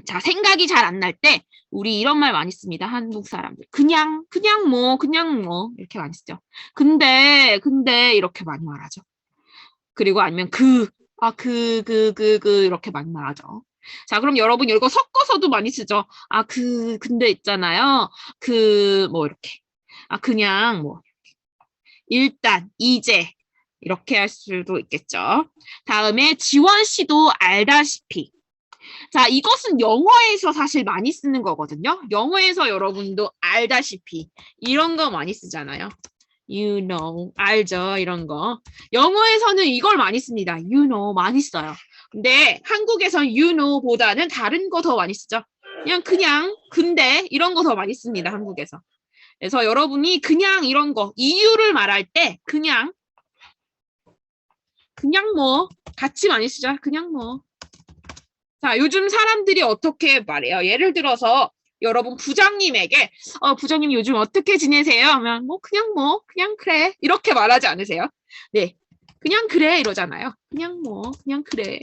자, 생각이 잘 안 날 때 우리 이런 말 많이 씁니다. 한국 사람들. 그냥 뭐 이렇게 많이 쓰죠. 근데 이렇게 많이 말하죠. 그리고 아니면 이렇게 많이 말하죠. 자, 그럼 여러분 이거 섞어서도 많이 쓰죠. 근데 있잖아요. 뭐 이렇게. 그냥 뭐 일단 이제 이렇게 할 수도 있겠죠. 다음에 지원 씨도 알다시피. 자, 이것은 영어에서 사실 많이 쓰는 거거든요. 영어에서 여러분도 알다시피 이런 거 많이 쓰잖아요. You know, 알죠, 이런 거. 영어에서는 이걸 많이 씁니다. You know 많이 써요. 근데 한국에선 you know보다는 다른 거 더 많이 쓰죠. 그냥, 근데 이런 거 더 많이 씁니다. 한국에서. 그래서 여러분이 그냥 이런 거, 이유를 말할 때 그냥 뭐 같이 많이 쓰죠. 그냥 뭐. 자, 요즘 사람들이 어떻게 말해요? 예를 들어서 여러분 부장님에게 부장님 요즘 어떻게 지내세요? 하면 그냥 그래 이렇게 말하지 않으세요? 네, 그냥 그래 이러잖아요. 그냥 그래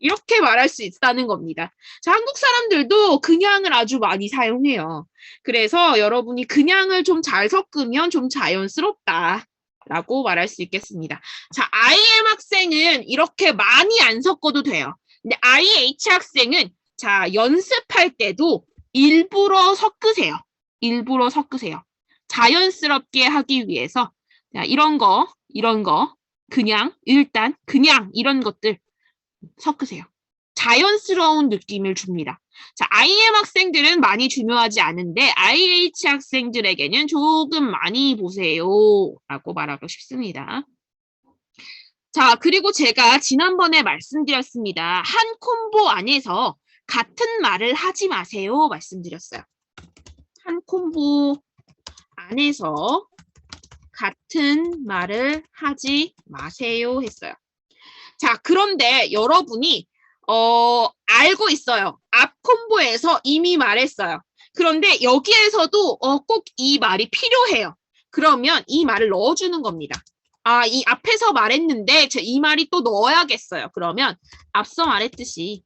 이렇게 말할 수 있다는 겁니다. 자, 한국 사람들도 그냥을 아주 많이 사용해요. 그래서 여러분이 그냥을 좀 잘 섞으면 좀 자연스럽다. 라고 말할 수 있겠습니다. 자, IM 학생은 이렇게 많이 안 섞어도 돼요. 근데 IH 학생은 자, 연습할 때도 일부러 섞으세요. 자연스럽게 하기 위해서 자, 이런 거, 그냥, 일단, 그냥 이런 것들 섞으세요. 자연스러운 느낌을 줍니다. 자, IM 학생들은 많이 중요하지 않은데 IH 학생들에게는 조금 많이 보세요. 라고 말하고 싶습니다. 자, 그리고 제가 지난번에 말씀드렸습니다. 한 콤보 안에서 같은 말을 하지 마세요. 말씀드렸어요. 한 콤보 안에서 같은 말을 하지 마세요. 했어요. 자, 그런데 여러분이 알고 있어요. 앞 콤보에서 이미 말했어요. 그런데 여기에서도 꼭 이 말이 필요해요. 그러면 이 말을 넣어주는 겁니다. 이 앞에서 말했는데 이 말이 또 넣어야겠어요. 그러면 앞서 말했듯이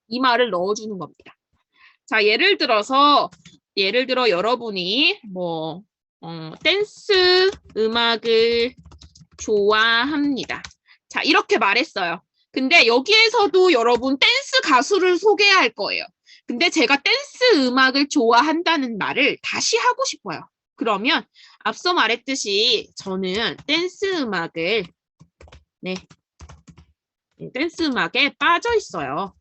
이 말을 넣어주는 겁니다. 자, 예를 들어 여러분이 댄스 음악을 좋아합니다. 자, 이렇게 말했어요. 근데 여기에서도 여러분 댄스 가수를 소개할 거예요. 근데 제가 댄스 음악을 좋아한다는 말을 다시 하고 싶어요. 그러면 앞서 말했듯이 저는 댄스 음악에 빠져 있어요.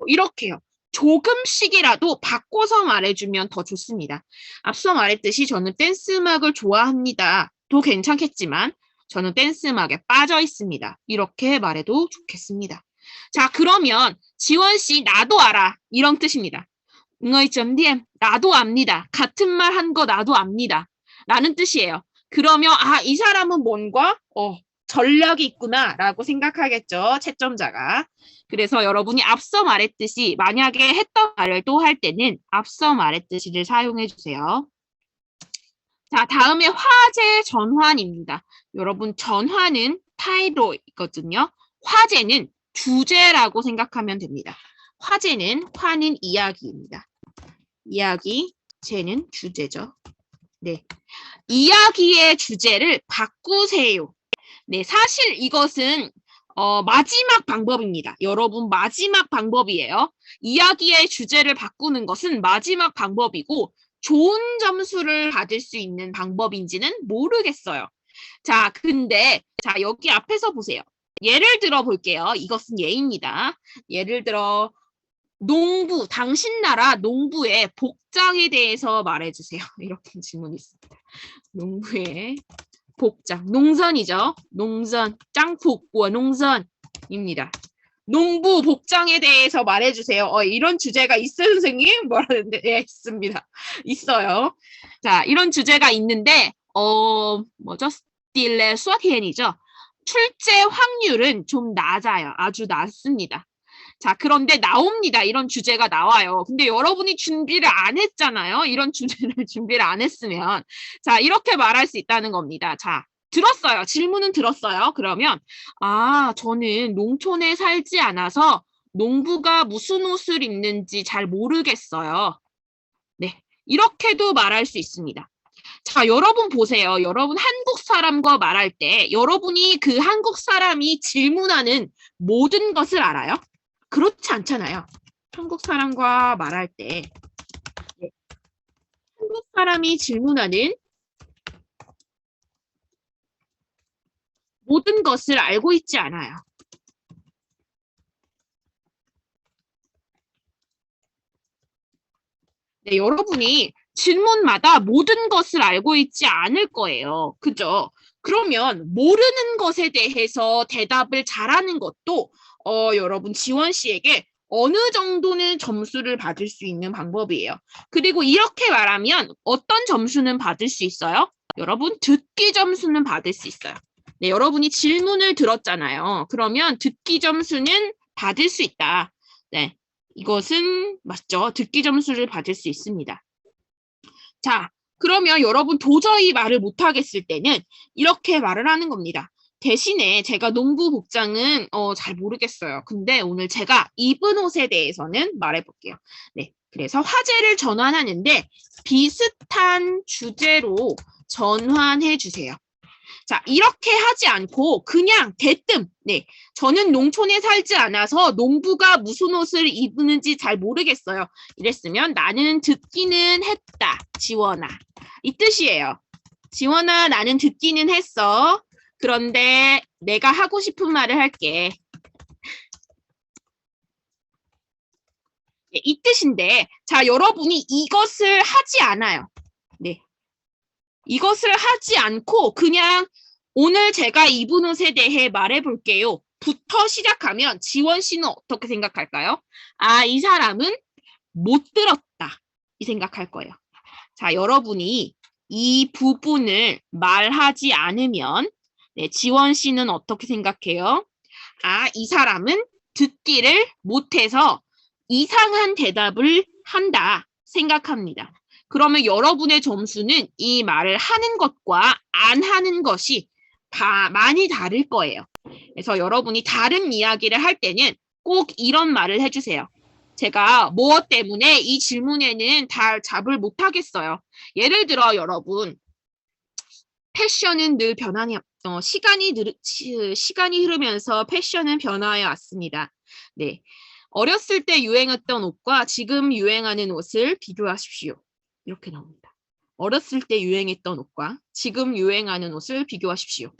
이렇게요. 조금씩이라도 바꿔서 말해주면 더 좋습니다. 앞서 말했듯이 저는 댄스 음악을 좋아합니다. 도 괜찮겠지만 저는 댄스 음악에 빠져 있습니다. 이렇게 말해도 좋겠습니다. 자, 그러면 지원 씨 나도 알아 이런 뜻입니다. 응어이.님 나도 압니다. 같은 말 한 거 나도 압니다. 라는 뜻이에요. 그러면 이 사람은 뭔가 전략이 있구나 라고 생각하겠죠. 채점자가. 그래서 여러분이 앞서 말했듯이 만약에 했던 말을 또 할 때는 앞서 말했듯이를 사용해 주세요. 자, 다음에 화제 전환입니다. 여러분 전환은 타이로이거든요. 화제는 주제라고 생각하면 됩니다. 화는 이야기입니다. 이야기, 제는 주제죠. 네, 이야기의 주제를 바꾸세요. 네, 사실 이것은 마지막 방법입니다. 여러분 마지막 방법이에요. 이야기의 주제를 바꾸는 것은 마지막 방법이고 좋은 점수를 받을 수 있는 방법인지는 모르겠어요. 자, 근데 여기 앞에서 보세요. 예를 들어 볼게요. 이것은 예입니다. 예를 들어 농부, 당신 나라 농부의 복장에 대해서 말해주세요. 이렇게 질문이 있습니다. 농부의 복장, 농선이죠. 농선, 짱폭과 농선입니다. 농부 복장에 대해서 말해주세요. 이런 주제가 있어요, 선생님? 뭐라는데? 예, 있습니다. 있어요. 자, 이런 주제가 있는데, 스틸레 수아티엔이죠. 출제 확률은 좀 낮아요. 아주 낮습니다. 자, 그런데 나옵니다. 이런 주제가 나와요. 근데 여러분이 준비를 안 했잖아요. 이런 주제를 준비를 안 했으면. 자, 이렇게 말할 수 있다는 겁니다. 자, 들었어요. 질문은 들었어요. 그러면 저는 농촌에 살지 않아서 농부가 무슨 옷을 입는지 잘 모르겠어요. 네, 이렇게도 말할 수 있습니다. 자, 여러분 보세요. 여러분 한국 사람과 말할 때 여러분이 그 한국 사람이 질문하는 모든 것을 알아요? 그렇지 않잖아요. 한국 사람과 말할 때 네, 한국 사람이 질문하는 모든 것을 알고 있지 않아요. 네, 여러분이 질문마다 모든 것을 알고 있지 않을 거예요. 그죠? 그러면 모르는 것에 대해서 대답을 잘하는 것도 여러분 지원 씨에게 어느 정도는 점수를 받을 수 있는 방법이에요. 그리고 이렇게 말하면 어떤 점수는 받을 수 있어요? 여러분 듣기 점수는 받을 수 있어요. 네, 여러분이 질문을 들었잖아요. 그러면 듣기 점수는 받을 수 있다. 네, 이것은 맞죠. 듣기 점수를 받을 수 있습니다. 자, 그러면 여러분 도저히 말을 못하겠을 때는 이렇게 말을 하는 겁니다. 대신에 제가 농부 복장은 잘 모르겠어요. 근데 오늘 제가 입은 옷에 대해서는 말해볼게요. 네, 그래서 화제를 전환하는데 비슷한 주제로 전환해 주세요. 자, 이렇게 하지 않고 그냥 대뜸, 네, 저는 농촌에 살지 않아서 농부가 무슨 옷을 입는지 잘 모르겠어요. 이랬으면 나는 듣기는 했다, 지원아. 이 뜻이에요. 지원아, 나는 듣기는 했어. 그런데 내가 하고 싶은 말을 할게. 네, 이 뜻인데, 자, 여러분이 이것을 하지 않아요. 네. 이것을 하지 않고 그냥 오늘 제가 입은 옷에 대해 말해볼게요. 부터 시작하면 지원 씨는 어떻게 생각할까요? 아, 이 사람은 못 들었다. 이 생각할 거예요. 자, 여러분이 이 부분을 말하지 않으면 네, 지원 씨는 어떻게 생각해요? 아, 이 사람은 듣기를 못해서 이상한 대답을 한다 생각합니다. 그러면 여러분의 점수는 이 말을 하는 것과 안 하는 것이 다 많이 다를 거예요. 그래서 여러분이 다른 이야기를 할 때는 꼭 이런 말을 해주세요. 제가 무엇 때문에 이 질문에는 다 답을 못하겠어요. 예를 들어 여러분 패션은 늘 변하냐 시간이 흐르면서 패션은 변화해 왔습니다. 네, 어렸을 때 유행했던 옷과 지금 유행하는 옷을 비교하십시오. 이렇게 나옵니다. 어렸을 때 유행했던 옷과 지금 유행하는 옷을 비교하십시오.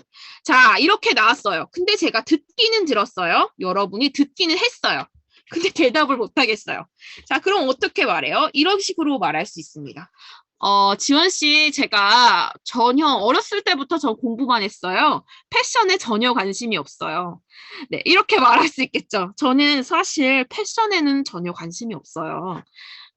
자, 이렇게 나왔어요. 근데 제가 듣기는 들었어요. 여러분이 듣기는 했어요. 근데 대답을 못하겠어요. 자, 그럼 어떻게 말해요? 이런 식으로 말할 수 있습니다. 지원 씨, 제가 전혀 어렸을 때부터 저 공부만 했어요. 패션에 전혀 관심이 없어요. 네, 이렇게 말할 수 있겠죠. 저는 사실 패션에는 전혀 관심이 없어요.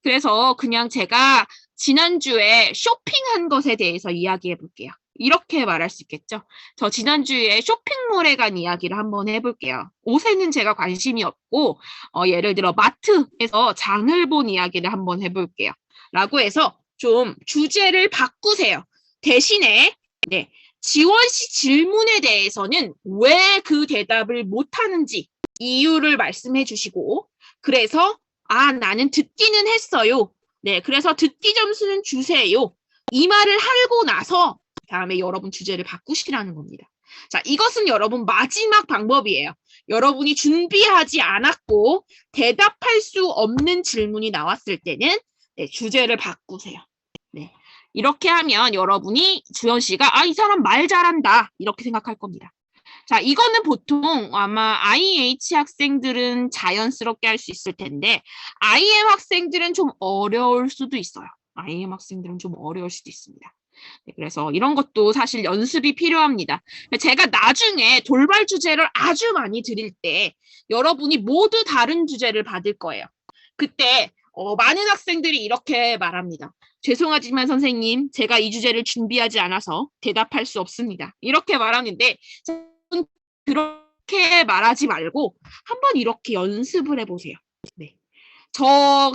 그래서 그냥 제가 지난주에 쇼핑한 것에 대해서 이야기해 볼게요. 이렇게 말할 수 있겠죠. 저 지난주에 쇼핑몰에 간 이야기를 한번 해볼게요. 옷에는 제가 관심이 없고 예를 들어 마트에서 장을 본 이야기를 한번 해볼게요. 라고 해서 좀 주제를 바꾸세요. 대신에 네, 지원 씨 질문에 대해서는 왜 그 대답을 못하는지 이유를 말씀해 주시고 그래서 아, 나는 듣기는 했어요. 네, 그래서 듣기 점수는 주세요. 이 말을 하고 나서 다음에 여러분 주제를 바꾸시라는 겁니다. 자, 이것은 여러분 마지막 방법이에요. 여러분이 준비하지 않았고 대답할 수 없는 질문이 나왔을 때는 네, 주제를 바꾸세요. 네, 이렇게 하면 여러분이 주연 씨가 아, 이 사람 말 잘한다 이렇게 생각할 겁니다. 자, 이거는 보통 아마 IH 학생들은 자연스럽게 할 수 있을 텐데 IM 학생들은 좀 어려울 수도 있어요. IM 학생들은 좀 어려울 수도 있습니다. 네, 그래서 이런 것도 사실 연습이 필요합니다. 제가 나중에 돌발 주제를 아주 많이 드릴 때 여러분이 모두 다른 주제를 받을 거예요. 그때 많은 학생들이 이렇게 말합니다. 죄송하지만 선생님, 제가 이 주제를 준비하지 않아서 대답할 수 없습니다. 이렇게 말하는데 그렇게 말하지 말고 한번 이렇게 연습을 해보세요. 네.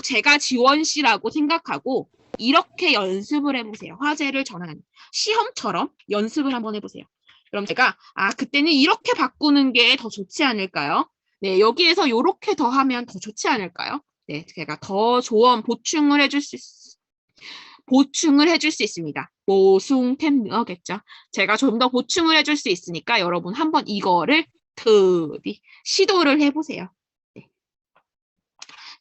제가 지원 씨라고 생각하고 이렇게 연습을 해보세요. 화제를 전환하는 시험처럼 연습을 한번 해보세요. 그럼 제가 그때는 이렇게 바꾸는 게 더 좋지 않을까요? 네, 여기에서 요렇게 더 하면 더 좋지 않을까요? 네, 제가 더 조언 보충을 해줄 수 있습니다. 보충템이겠죠. 제가 좀 더 보충을 해줄 수 있으니까 여러분 한번 이거를 시도를 해보세요. 네.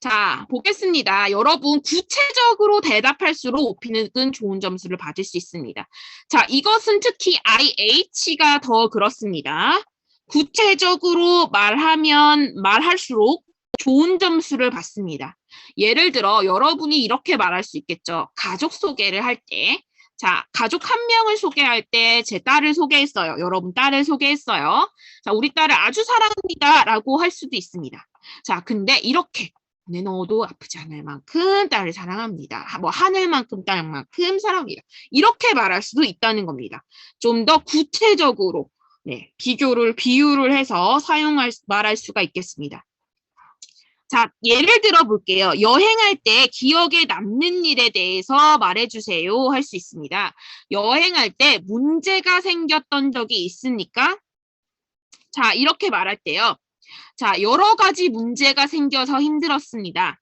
자, 보겠습니다. 여러분 구체적으로 대답할수록 오피는 좋은 점수를 받을 수 있습니다. 자, 이것은 특히 IH가 더 그렇습니다. 구체적으로 말할수록 좋은 점수를 받습니다. 예를 들어 여러분이 이렇게 말할 수 있겠죠. 가족 소개를 할 때. 자, 가족 한 명을 소개할 때 제 딸을 소개했어요. 여러분 딸을 소개했어요. 자, 우리 딸을 아주 사랑합니다. 라고 할 수도 있습니다. 자, 근데 이렇게 내 너도 아프지 않을 만큼 딸을 사랑합니다. 뭐 하늘만큼 딸만큼 사랑합니다. 이렇게 말할 수도 있다는 겁니다. 좀 더 구체적으로 네, 비유를 해서 말할 수가 있겠습니다. 자, 예를 들어 볼게요. 여행할 때 기억에 남는 일에 대해서 말해주세요 할 수 있습니다. 여행할 때 문제가 생겼던 적이 있습니까? 자, 이렇게 말할 때요. 자, 여러 가지 문제가 생겨서 힘들었습니다.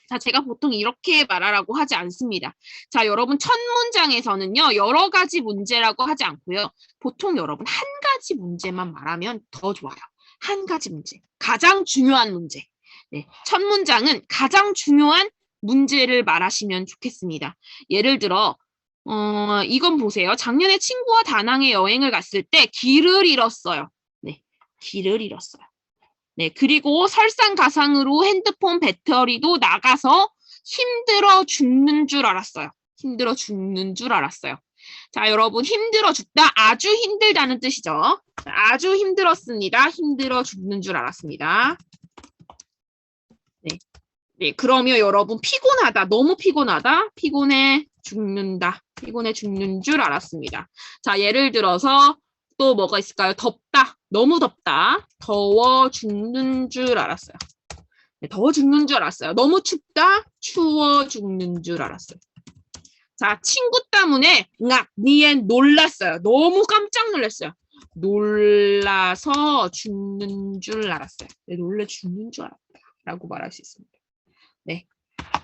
자, 제가 보통 이렇게 말하라고 하지 않습니다. 자, 여러분 첫 문장에서는요. 여러 가지 문제라고 하지 않고요. 보통 여러분 한 가지 문제만 말하면 더 좋아요. 한 가지 문제. 가장 중요한 문제. 네, 첫 문장은 가장 중요한 문제를 말하시면 좋겠습니다. 예를 들어 이건 보세요. 작년에 친구와 다낭에 여행을 갔을 때 길을 잃었어요. 네, 길을 잃었어요. 네, 그리고 설상가상으로 핸드폰 배터리도 나가서 힘들어 죽는 줄 알았어요. 힘들어 죽는 줄 알았어요. 자, 여러분 힘들어 죽다 아주 힘들다는 뜻이죠. 아주 힘들었습니다. 힘들어 죽는 줄 알았습니다. 네. 네, 그러면 여러분 피곤하다, 너무 피곤하다, 피곤해 죽는다, 피곤해 죽는 줄 알았습니다. 자, 예를 들어서 또 뭐가 있을까요? 덥다, 너무 덥다, 더워 죽는 줄 알았어요. 네, 더워 죽는 줄 알았어요. 너무 춥다, 추워 죽는 줄 알았어요. 자, 친구 때문에 니엔 놀랐어요. 너무 깜짝 놀랐어요. 놀라서 죽는 줄 알았어요. 네, 놀래 죽는 줄 알았다 라고 말할 수 있습니다. 네,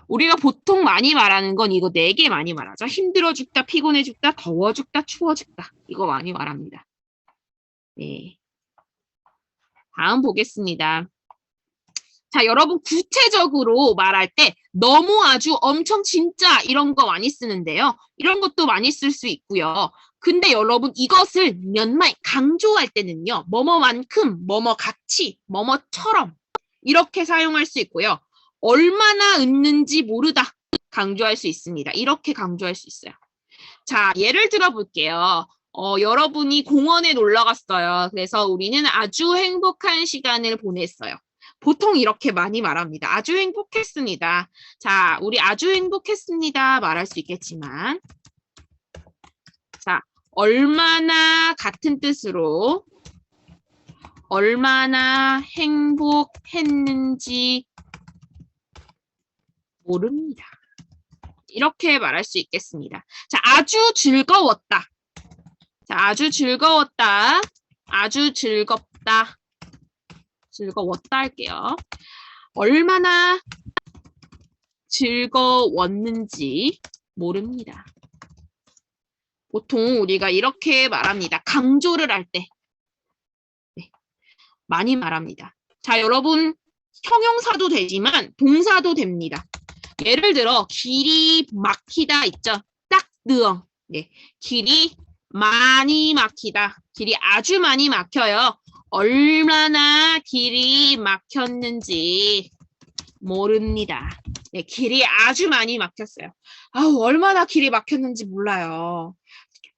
우리가 보통 많이 말하는 건 이거 4개 많이 말하죠. 힘들어 죽다, 피곤해 죽다, 더워 죽다, 추워 죽다. 이거 많이 말합니다. 네, 다음 보겠습니다. 자, 여러분 구체적으로 말할 때 너무 아주 엄청 진짜 이런 거 많이 쓰는데요. 이런 것도 많이 쓸 수 있고요. 근데 여러분 이것을 몇말 강조할 때는요. 뭐뭐만큼, 뭐뭐같이, 뭐뭐처럼 이렇게 사용할 수 있고요. 얼마나 웃는지 모르다 강조할 수 있습니다. 이렇게 강조할 수 있어요. 자, 예를 들어 볼게요. 여러분이 공원에 놀러 갔어요. 그래서 우리는 아주 행복한 시간을 보냈어요. 보통 이렇게 많이 말합니다. 아주 행복했습니다. 자, 우리 아주 행복했습니다. 말할 수 있겠지만 자, 얼마나 같은 뜻으로 얼마나 행복했는지 모릅니다. 이렇게 말할 수 있겠습니다. 자, 아주 즐거웠다. 자, 아주 즐거웠다. 아주 즐겁다. 즐거웠다 할게요. 얼마나 즐거웠는지 모릅니다. 보통 우리가 이렇게 말합니다. 강조를 할 때. 네, 많이 말합니다. 자, 여러분 형용사도 되지만 동사도 됩니다. 예를 들어 길이 막히다 있죠. 딱 느엉. 네, 길이 많이 막히다. 길이 아주 많이 막혀요. 얼마나 길이 막혔는지 모릅니다. 네, 길이 아주 많이 막혔어요. 아우, 얼마나 길이 막혔는지 몰라요.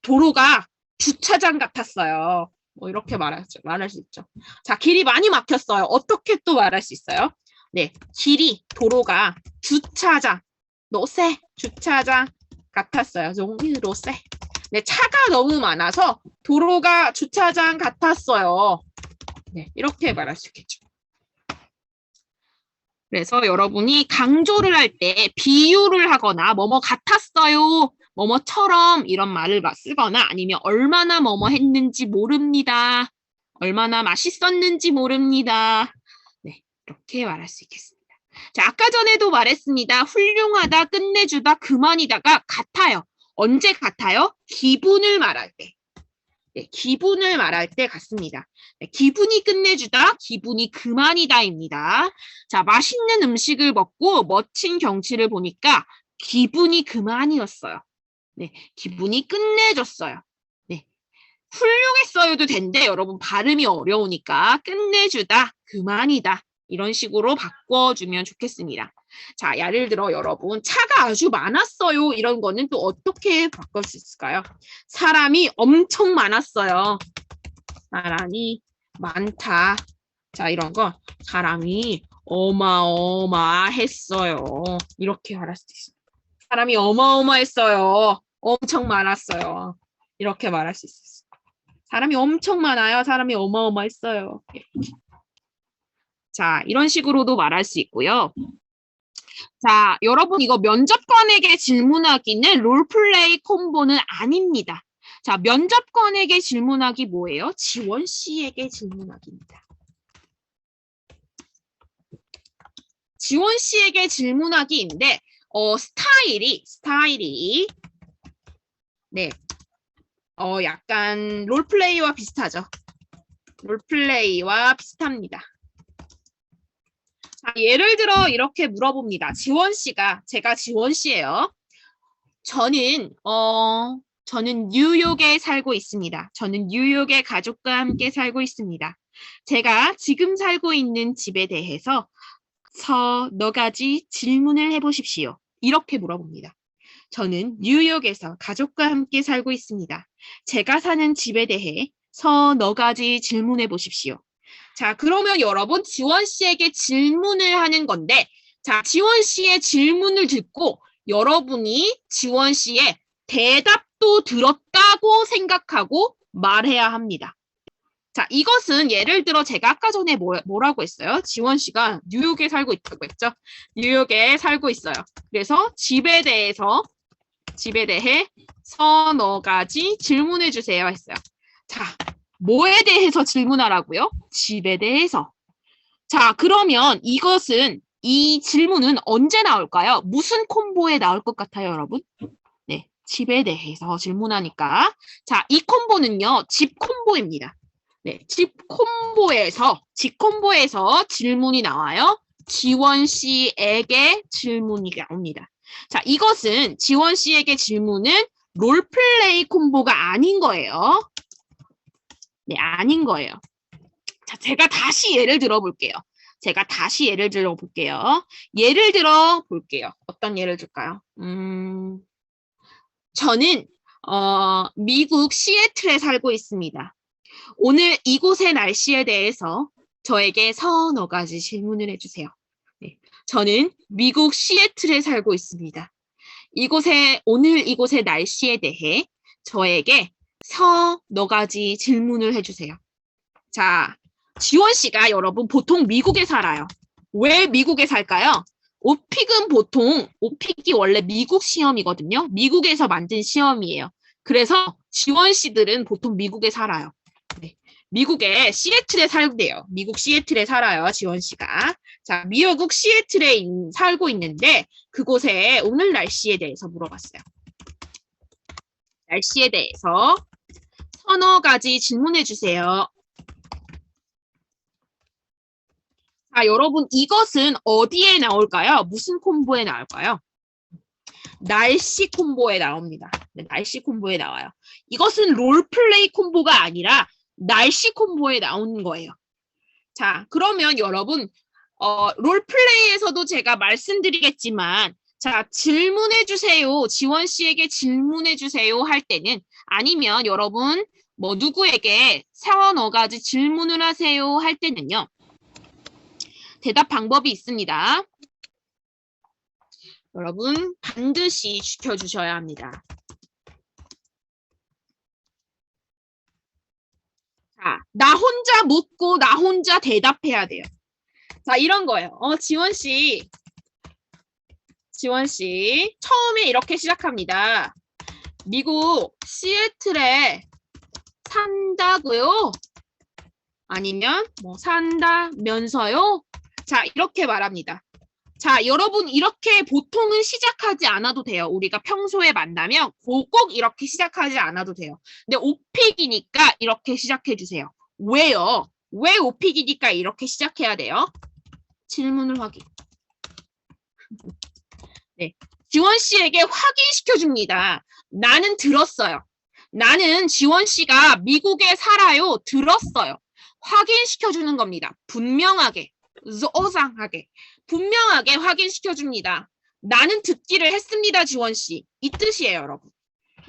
도로가 주차장 같았어요. 뭐 이렇게 말할 수 있죠. 자, 길이 많이 막혔어요. 어떻게 또 말할 수 있어요? 네, 도로가 주차장, 노세, 주차장 같았어요. 로세. 네, 차가 너무 많아서 도로가 주차장 같았어요. 네, 이렇게 말할 수 있겠죠. 그래서 여러분이 강조를 할 때 비유를 하거나 뭐뭐 같았어요, 뭐뭐처럼 이런 말을 쓰거나 아니면 얼마나 뭐뭐 했는지 모릅니다. 얼마나 맛있었는지 모릅니다. 이렇게 말할 수 있겠습니다. 자, 아까 전에도 말했습니다. 훌륭하다, 끝내주다, 그만이다가 같아요. 언제 같아요? 기분을 말할 때. 네, 기분을 말할 때 같습니다. 네, 기분이 끝내주다, 기분이 그만이다입니다. 자, 맛있는 음식을 먹고 멋진 경치를 보니까 기분이 그만이었어요. 네, 기분이 끝내줬어요. 네, 훌륭했어요도 된대. 여러분 발음이 어려우니까 끝내주다, 그만이다. 이런 식으로 바꿔주면 좋겠습니다. 자, 예를 들어 여러분 차가 아주 많았어요. 이런 거는 또 어떻게 바꿀 수 있을까요? 사람이 엄청 많았어요. 사람이 많다. 자, 이런 거 사람이 어마어마했어요. 이렇게 말할 수도 있어요. 사람이 어마어마했어요. 엄청 많았어요. 이렇게 말할 수 있어요. 사람이 엄청 많아요. 사람이 어마어마했어요. 자, 이런 식으로도 말할 수 있고요. 자, 여러분 이거 면접관에게 질문하기는 롤플레이 콤보는 아닙니다. 자, 면접관에게 질문하기 뭐예요? 지원 씨에게 질문하기입니다. 지원 씨에게 질문하기인데 스타일이 네. 약간 롤플레이와 비슷하죠. 롤플레이와 비슷합니다. 자, 예를 들어 이렇게 물어봅니다. 지원 씨가, 제가 지원 씨예요. 저는 뉴욕에 살고 있습니다. 저는 뉴욕의 가족과 함께 살고 있습니다. 제가 지금 살고 있는 집에 대해서 서너 가지 질문을 해보십시오. 이렇게 물어봅니다. 저는 뉴욕에서 가족과 함께 살고 있습니다. 제가 사는 집에 대해 서너 가지 질문해 보십시오. 자, 그러면 여러분 지원 씨에게 질문을 하는 건데, 자, 지원 씨의 질문을 듣고 여러분이 지원 씨의 대답도 들었다고 생각하고 말해야 합니다. 자, 이것은 예를 들어 제가 아까 전에 뭐라고 했어요? 지원 씨가 뉴욕에 살고 있다고 했죠? 뉴욕에 살고 있어요. 그래서 집에 대해 서너 가지 질문해 주세요 했어요. 자, 뭐에 대해서 질문하라고요? 집에 대해서. 자, 그러면 이 질문은 언제 나올까요? 무슨 콤보에 나올 것 같아요, 여러분? 네, 집에 대해서 질문하니까. 자, 이 콤보는요, 집 콤보입니다. 네, 집 콤보에서 질문이 나와요. 지원 씨에게 질문이 나옵니다. 자, 이것은 지원 씨에게 질문은 롤플레이 콤보가 아닌 거예요. 네, 아닌 거예요. 자, 제가 다시 예를 들어 볼게요. 예를 들어 볼게요. 어떤 예를 들까요? 저는 미국 시애틀에 살고 있습니다. 오늘 이곳의 날씨에 대해서 저에게 서너 가지 질문을 해주세요. 네, 저는 미국 시애틀에 살고 있습니다. 오늘 이곳의 날씨에 대해 저에게 서너 가지 질문을 해주세요. 자, 지원 씨가 여러분 보통 미국에 살아요. 왜 미국에 살까요? 오픽이 원래 미국 시험이거든요. 미국에서 만든 시험이에요. 그래서 지원 씨들은 보통 미국에 살아요. 네. 미국의 시애틀에 살대요. 미국 시애틀에 살아요, 지원 씨가. 자, 미국 시애틀에 살고 있는데 그곳의 오늘 날씨에 대해서 물어봤어요. 날씨에 대해서 서너 가지 질문해 주세요. 자, 여러분 이것은 어디에 나올까요? 무슨 콤보에 나올까요? 날씨 콤보에 나옵니다. 네, 날씨 콤보에 나와요. 이것은 롤플레이 콤보가 아니라 날씨 콤보에 나오는 거예요. 자, 그러면 여러분 롤플레이에서도 제가 말씀드리겠지만 자, 질문해 주세요. 지원 씨에게 질문해 주세요 할 때는 아니면 여러분 뭐 누구에게 서너 가지 질문을 하세요 할 때는요. 대답 방법이 있습니다. 여러분 반드시 지켜주셔야 합니다. 자, 나 혼자 묻고 나 혼자 대답해야 돼요. 자, 이런 거예요. 지원 씨 처음에 이렇게 시작합니다. 미국 시애틀에 산다고요? 아니면 뭐 산다면서요? 자, 이렇게 말합니다. 자, 여러분 이렇게 보통은 시작하지 않아도 돼요. 우리가 평소에 만나면 꼭 이렇게 시작하지 않아도 돼요. 근데 오픽이니까 이렇게 시작해 주세요. 왜요? 왜 오픽이니까 이렇게 시작해야 돼요? 질문을 확인. 네, 지원 씨에게 확인시켜 줍니다. 나는 들었어요. 나는 지원 씨가 미국에 살아요. 들었어요. 확인시켜 주는 겁니다. 분명하게, 소상하게, 분명하게 확인시켜 줍니다. 나는 듣기를 했습니다, 지원 씨. 이 뜻이에요, 여러분.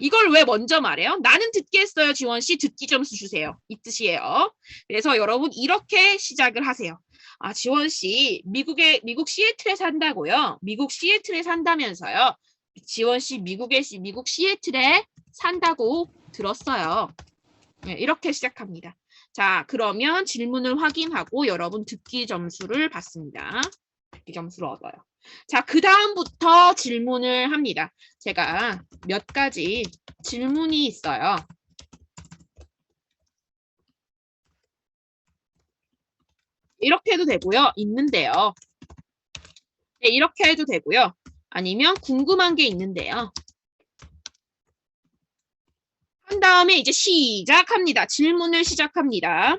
이걸 왜 먼저 말해요? 나는 듣기 했어요, 지원 씨. 듣기 점수 주세요. 이 뜻이에요. 그래서 여러분 이렇게 시작을 하세요. 아, 지원 씨, 미국 시애틀에 산다고요? 미국 시애틀에 산다면서요? 지원 씨, 미국 시애틀에 산다고 들었어요. 네, 이렇게 시작합니다. 자, 그러면 질문을 확인하고 여러분 듣기 점수를 받습니다. 듣기 점수를 얻어요. 자, 그 다음부터 질문을 합니다. 제가 몇 가지 질문이 있어요. 이렇게 해도 되고요. 있는데요. 네, 이렇게 해도 되고요. 아니면 궁금한 게 있는데요. 한 다음에 이제 시작합니다. 질문을 시작합니다.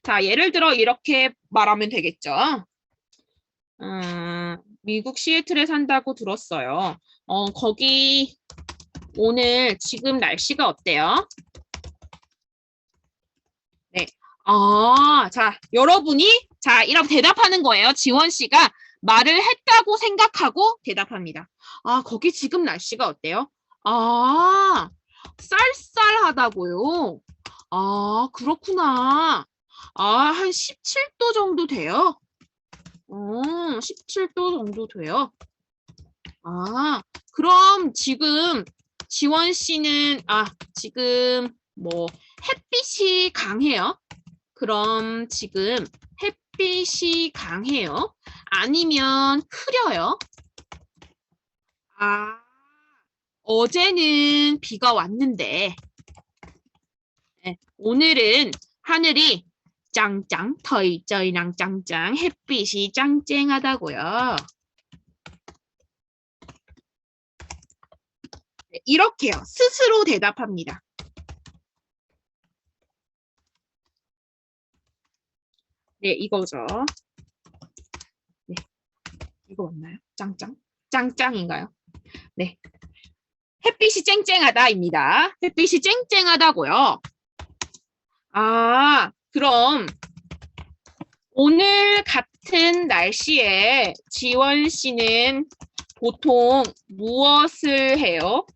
자, 예를 들어 이렇게 말하면 되겠죠. 미국 시애틀에 산다고 들었어요. 거기 오늘 지금 날씨가 어때요? 네. 자, 여러분이 이렇게 대답하는 거예요. 지원 씨가 말을 했다고 생각하고 대답합니다. 아, 거기 지금 날씨가 어때요? 아, 쌀쌀하다고요? 아, 그렇구나. 아, 한 17도 정도 돼요? 17도 정도 돼요? 아, 그럼 지금 지원 씨는, 지금 뭐 햇빛이 강해요? 그럼 지금 햇빛이 강해요? 아니면 흐려요? 아, 어제는 비가 왔는데, 네, 오늘은 하늘이 짱짱, 터이쩌이랑 짱짱, 햇빛이 짱쨍하다고요. 네, 이렇게요. 스스로 대답합니다. 네, 이거죠. 네, 이거 맞나요? 짱짱? 짱짱인가요? 네. 햇빛이 쨍쨍하다입니다. 햇빛이 쨍쨍하다고요. 아, 그럼 오늘 같은 날씨에 지원 씨는 보통 무엇을 해요?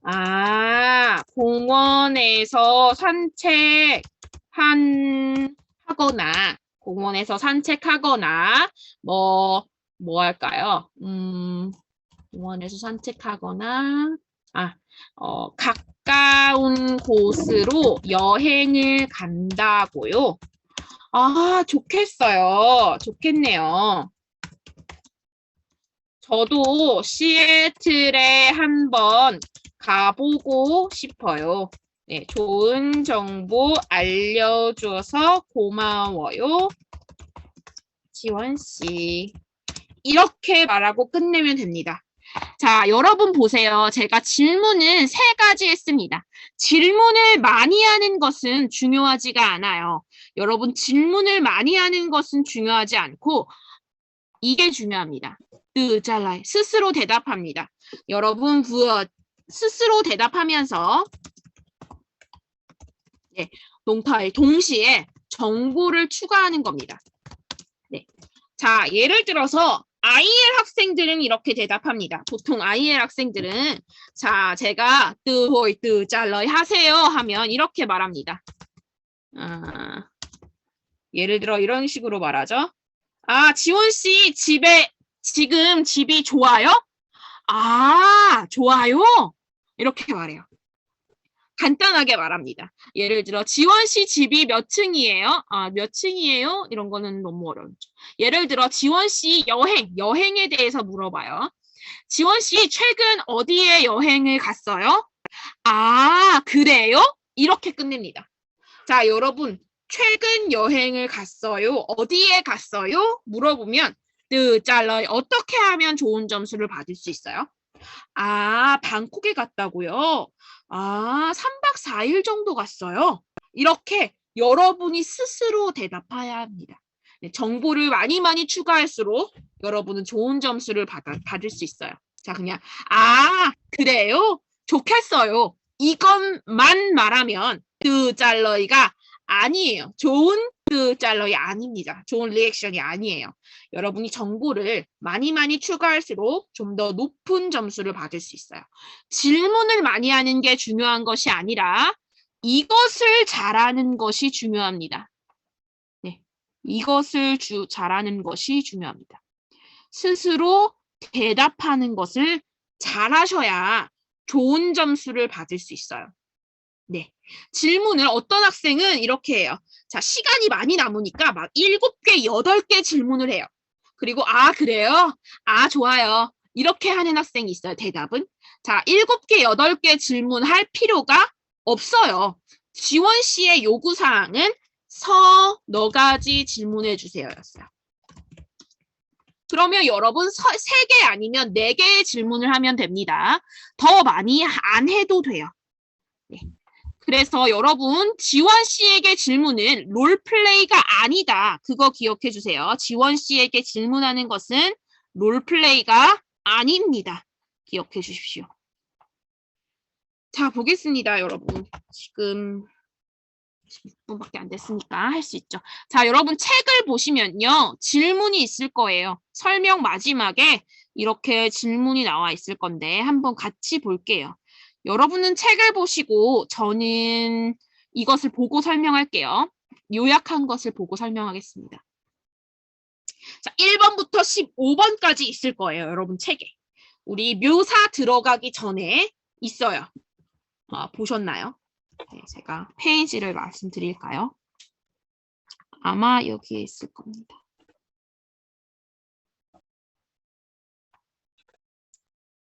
아, 공원에서 산책하거나, 뭐 할까요? 공원에서 산책하거나, 가까운 곳으로 여행을 간다고요? 아, 좋겠어요. 좋겠네요. 저도 시애틀에 한번 가보고 싶어요. 네, 좋은 정보 알려줘서 고마워요. 지원 씨. 이렇게 말하고 끝내면 됩니다. 자, 여러분 보세요. 제가 질문은 3가지 했습니다. 질문을 많이 하는 것은 중요하지가 않아요. 여러분 질문을 많이 하는 것은 중요하지 않고 이게 중요합니다. 스스로 대답합니다. 여러분 스스로 대답하면서 동시에 정보를 추가하는 겁니다. 네. 자, 예를 들어서 IL 학생들은 이렇게 대답합니다. 보통 IL 학생들은 자, 제가 잘러이 하세요 하면 이렇게 말합니다. 예를 들어 이런 식으로 말하죠. 아, 지원 씨 지금 집이 좋아요? 아, 좋아요? 이렇게 말해요. 간단하게 말합니다. 예를 들어 지원 씨 집이 몇 층이에요? 몇 층이에요? 이런 거는 너무 어렵죠. 예를 들어 지원 씨 여행에 대해서 물어봐요. 지원 씨 최근 어디에 여행을 갔어요? 아, 그래요? 이렇게 끝냅니다. 자, 여러분 최근 여행을 갔어요. 어디에 갔어요? 물어보면 뜨잘러 어떻게 하면 좋은 점수를 받을 수 있어요? 아, 방콕에 갔다고요? 아, 3박 4일 정도 갔어요. 이렇게 여러분이 스스로 대답해야 합니다. 네, 정보를 많이 추가할수록 여러분은 좋은 점수를 받을 수 있어요. 자, 그냥 아, 그래요? 좋겠어요. 이것만 말하면 뜨잘러이가 아니에요. 좋은 뜨잘러이 아닙니다. 좋은 리액션이 아니에요. 여러분이 정보를 많이 추가할수록 좀 더 높은 점수를 받을 수 있어요. 질문을 많이 하는 게 중요한 것이 아니라 이것을 잘하는 것이 중요합니다. 네, 이것을 잘하는 것이 중요합니다. 스스로 대답하는 것을 잘하셔야 좋은 점수를 받을 수 있어요. 네, 질문을 어떤 학생은 이렇게 해요. 자, 시간이 많이 남으니까 막 7개, 8개 질문을 해요. 그리고 아, 그래요? 아, 좋아요. 이렇게 하는 학생이 있어요. 대답은. 자, 7개, 8개 질문할 필요가 없어요. 지원 씨의 요구사항은 너가지 질문해 주세요 였어요. 그러면 여러분 3개 아니면 4개의 질문을 하면 됩니다. 더 많이 안 해도 돼요. 네. 그래서 여러분 지원 씨에게 질문은 롤플레이가 아니다. 그거 기억해 주세요. 지원 씨에게 질문하는 것은 롤플레이가 아닙니다. 기억해 주십시오. 자, 보겠습니다, 여러분. 지금 16분밖에 안 됐으니까 할 수 있죠. 자, 여러분 책을 보시면요. 질문이 있을 거예요. 설명 마지막에 이렇게 질문이 나와 있을 건데 한번 같이 볼게요. 여러분은 책을 보시고 저는 이것을 보고 설명할게요. 요약한 것을 보고 설명하겠습니다. 자, 1번부터 15번까지 있을 거예요. 여러분 책에. 우리 묘사 들어가기 전에 있어요. 보셨나요? 네, 제가 페이지를 말씀드릴까요? 아마 여기에 있을 겁니다.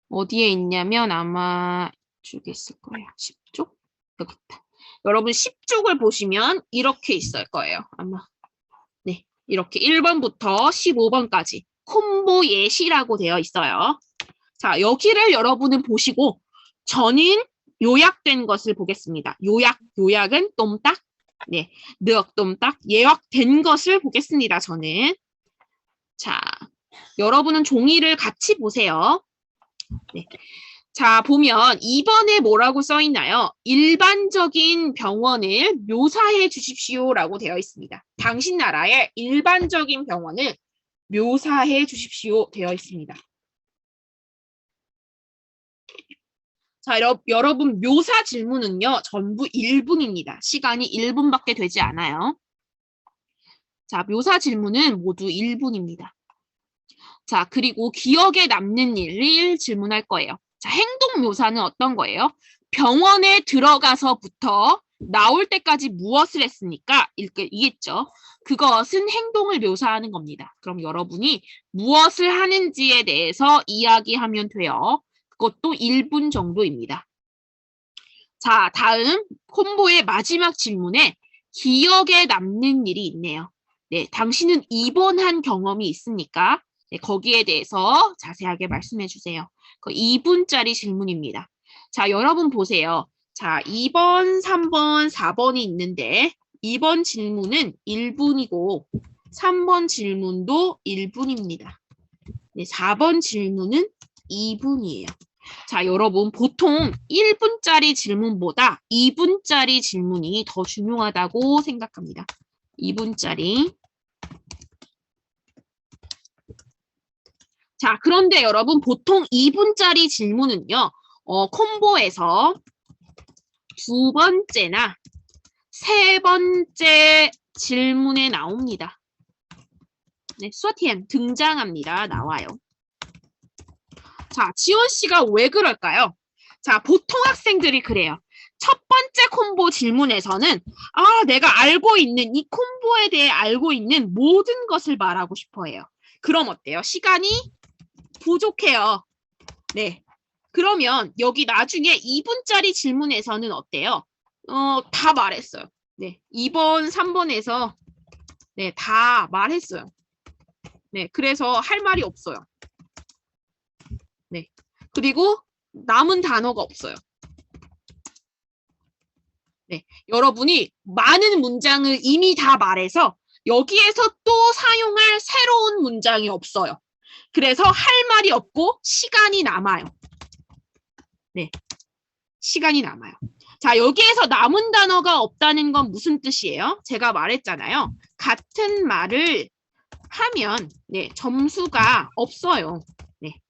어디에 있냐면 아마 이쪽에 있을 거예요. 10쪽? 여기 있다. 여러분 10쪽을 보시면 이렇게 있을 거예요. 아마. 네, 이렇게 1번부터 15번까지 콤보 예시라고 되어 있어요. 자, 여기를 여러분은 보시고 저는 요약된 것을 보겠습니다. 요약은 똠딱, 네, 똠딱, 예약된 것을 보겠습니다. 저는. 자, 여러분은 종이를 같이 보세요. 네. 자, 보면 2번에 뭐라고 써 있나요? 일반적인 병원을 묘사해 주십시오라고 되어 있습니다. 당신 나라의 일반적인 병원을 묘사해 주십시오 되어 있습니다. 자, 여러분 묘사 질문은요. 전부 1분입니다. 시간이 1분밖에 되지 않아요. 자, 묘사 질문은 모두 1분입니다. 자, 그리고 기억에 남는 일을 질문할 거예요. 자, 행동 묘사는 어떤 거예요? 병원에 들어가서부터 나올 때까지 무엇을 했습니까? 이겠죠. 그것은 행동을 묘사하는 겁니다. 그럼 여러분이 무엇을 하는지에 대해서 이야기하면 돼요. 그것도 1분 정도입니다. 자, 다음 콤보의 마지막 질문에 기억에 남는 일이 있네요. 네, 당신은 입원한 경험이 있습니까? 네, 거기에 대해서 자세하게 말씀해 주세요. 그 2분짜리 질문입니다. 자, 여러분 보세요. 자, 2번, 3번, 4번이 있는데 2번 질문은 1분이고 3번 질문도 1분입니다. 네, 4번 질문은 2분이에요. 자, 여러분 보통 1분짜리 질문보다 2분짜리 질문이 더 중요하다고 생각합니다. 2분짜리. 자, 그런데 여러분 보통 2분짜리 질문은요. 콤보에서 2번째나 3번째 질문에 나옵니다. 네, 수어티엔 등장합니다. 나와요. 자, 지원 씨가 왜 그럴까요? 자, 보통 학생들이 그래요. 첫 번째 콤보 질문에서는 내가 알고 있는 이 콤보에 대해 알고 있는 모든 것을 말하고 싶어 해요. 그럼 어때요? 시간이 부족해요. 네. 그러면 여기 나중에 2분짜리 질문에서는 어때요? 다 말했어요. 네, 2번, 3번에서 네, 다 말했어요. 네, 그래서 할 말이 없어요. 네, 그리고 남은 단어가 없어요. 네, 여러분이 많은 문장을 이미 다 말해서 여기에서 또 사용할 새로운 문장이 없어요. 그래서 할 말이 없고 시간이 남아요. 네, 시간이 남아요. 자, 여기에서 남은 단어가 없다는 건 무슨 뜻이에요? 제가 말했잖아요. 같은 말을 하면 네, 점수가 없어요. 네.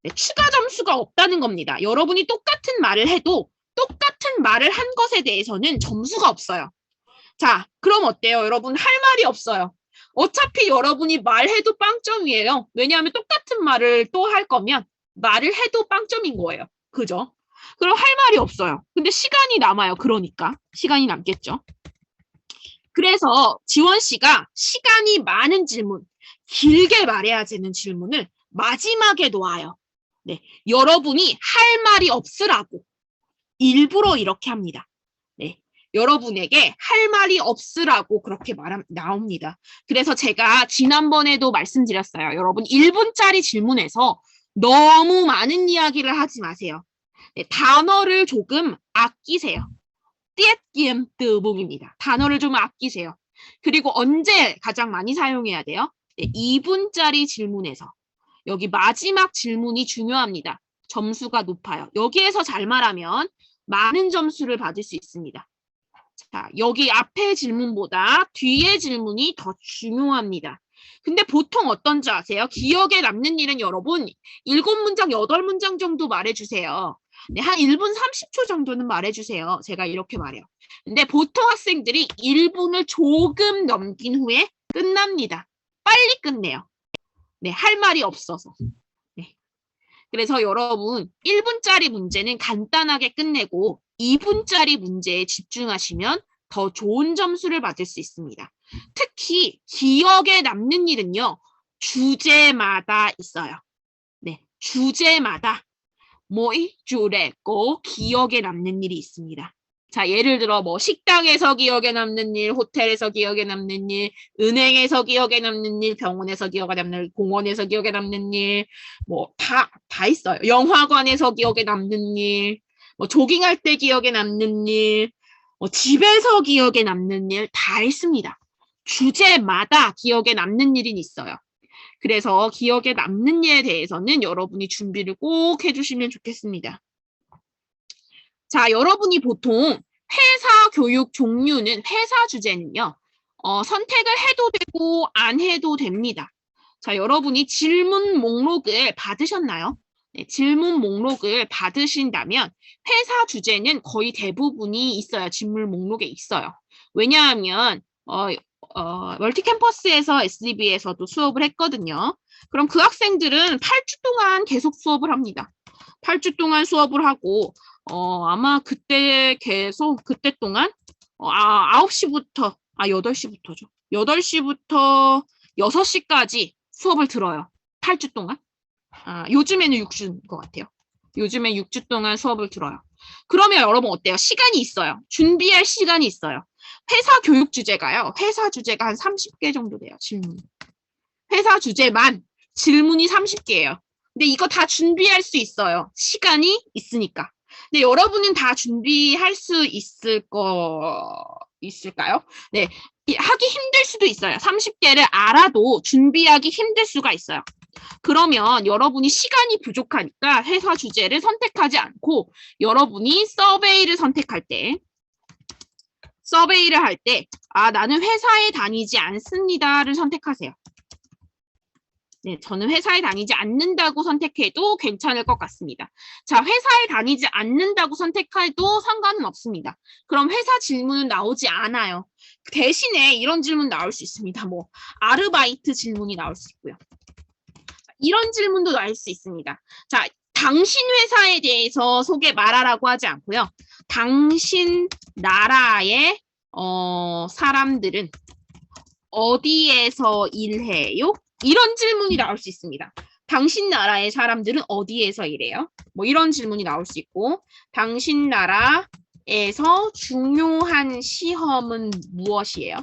네, 추가 점수가 없다는 겁니다. 여러분이 똑같은 말을 해도 똑같은 말을 한 것에 대해서는 점수가 없어요. 자, 그럼 어때요? 여러분 할 말이 없어요. 어차피 여러분이 말해도 빵점이에요. 왜냐하면 똑같은 말을 또 할 거면 말을 해도 빵점인 거예요. 그죠? 그럼 할 말이 없어요. 근데 시간이 남아요. 그러니까 시간이 남겠죠. 그래서 지원 씨가 시간이 많은 질문, 길게 말해야 되는 질문을 마지막에 놓아요. 네, 여러분이 할 말이 없으라고 일부러 이렇게 합니다. 네, 여러분에게 할 말이 없으라고 그렇게 나옵니다. 그래서 제가 지난번에도 말씀드렸어요. 여러분 1분짜리 질문에서 너무 많은 이야기를 하지 마세요. 네, 단어를 조금 아끼세요. 띠엣기엠뜨봉입니다. 단어를 좀 아끼세요. 그리고 언제 가장 많이 사용해야 돼요? 네, 2분짜리 질문에서. 여기 마지막 질문이 중요합니다. 점수가 높아요. 여기에서 잘 말하면 많은 점수를 받을 수 있습니다. 자, 여기 앞의 질문보다 뒤의 질문이 더 중요합니다. 근데 보통 어떤지 아세요? 기억에 남는 일은 여러분 7문장, 8문장 정도 말해주세요. 네, 한 1분 30초 정도는 말해주세요. 제가 이렇게 말해요. 근데 보통 학생들이 1분을 조금 넘긴 후에 끝납니다. 빨리 끝내요. 네, 할 말이 없어서. 네. 그래서 여러분 1분짜리 문제는 간단하게 끝내고 2분짜리 문제에 집중하시면 더 좋은 점수를 받을 수 있습니다. 특히 기억에 남는 일은요. 주제마다 있어요. 네, 주제마다 뭐이 줄에 꼭 기억에 남는 일이 있습니다. 자, 예를 들어 뭐 식당에서 기억에 남는 일, 호텔에서 기억에 남는 일, 은행에서 기억에 남는 일, 병원에서 기억에 남는 일, 공원에서 기억에 남는 일, 뭐 다 있어요. 영화관에서 기억에 남는 일, 뭐 조깅할 때 기억에 남는 일, 뭐 집에서 기억에 남는 일 다 있습니다. 주제마다 기억에 남는 일이 있어요. 그래서 기억에 남는 일에 대해서는 여러분이 준비를 꼭 해주시면 좋겠습니다. 자, 여러분이 보통 회사 교육 종류는 회사 주제는요. 선택을 해도 되고 안 해도 됩니다. 자, 여러분이 질문 목록을 받으셨나요? 네, 질문 목록을 받으신다면 회사 주제는 거의 대부분이 있어요. 질문 목록에 있어요. 왜냐하면 멀티캠퍼스에서 SDB에서도 수업을 했거든요. 그럼 그 학생들은 8주 동안 계속 수업을 합니다. 8주 동안 수업을 하고 아마 그때 동안 9시부터 8시부터죠. 8시부터 6시까지 수업을 들어요. 8주 동안. 요즘에는 6주인 것 같아요. 요즘에 6주 동안 수업을 들어요. 그러면 여러분 어때요? 시간이 있어요. 준비할 시간이 있어요. 회사 교육 주제가요. 회사 주제가 한 30개 정도 돼요. 질문. 회사 주제만 질문이 30개예요. 근데 이거 다 준비할 수 있어요. 시간이 있으니까. 근데 여러분은 다 준비할 수 있을까요? 네. 하기 힘들 수도 있어요. 30개를 알아도 준비하기 힘들 수가 있어요. 그러면 여러분이 시간이 부족하니까 회사 주제를 선택하지 않고 여러분이 서베이를 선택할 때 나는 회사에 다니지 않습니다를 선택하세요. 네, 저는 회사에 다니지 않는다고 선택해도 괜찮을 것 같습니다. 자, 회사에 다니지 않는다고 선택해도 상관은 없습니다. 그럼 회사 질문은 나오지 않아요. 대신에 이런 질문 나올 수 있습니다. 뭐 아르바이트 질문이 나올 수 있고요. 이런 질문도 나올 수 있습니다. 자, 당신 회사에 대해서 소개 말하라고 하지 않고요. 당신 나라의 사람들은 어디에서 일해요? 이런 질문이 나올 수 있습니다. 당신 나라의 사람들은 어디에서 일해요? 뭐 이런 질문이 나올 수 있고 당신 나라 에서 중요한 시험은 무엇이에요?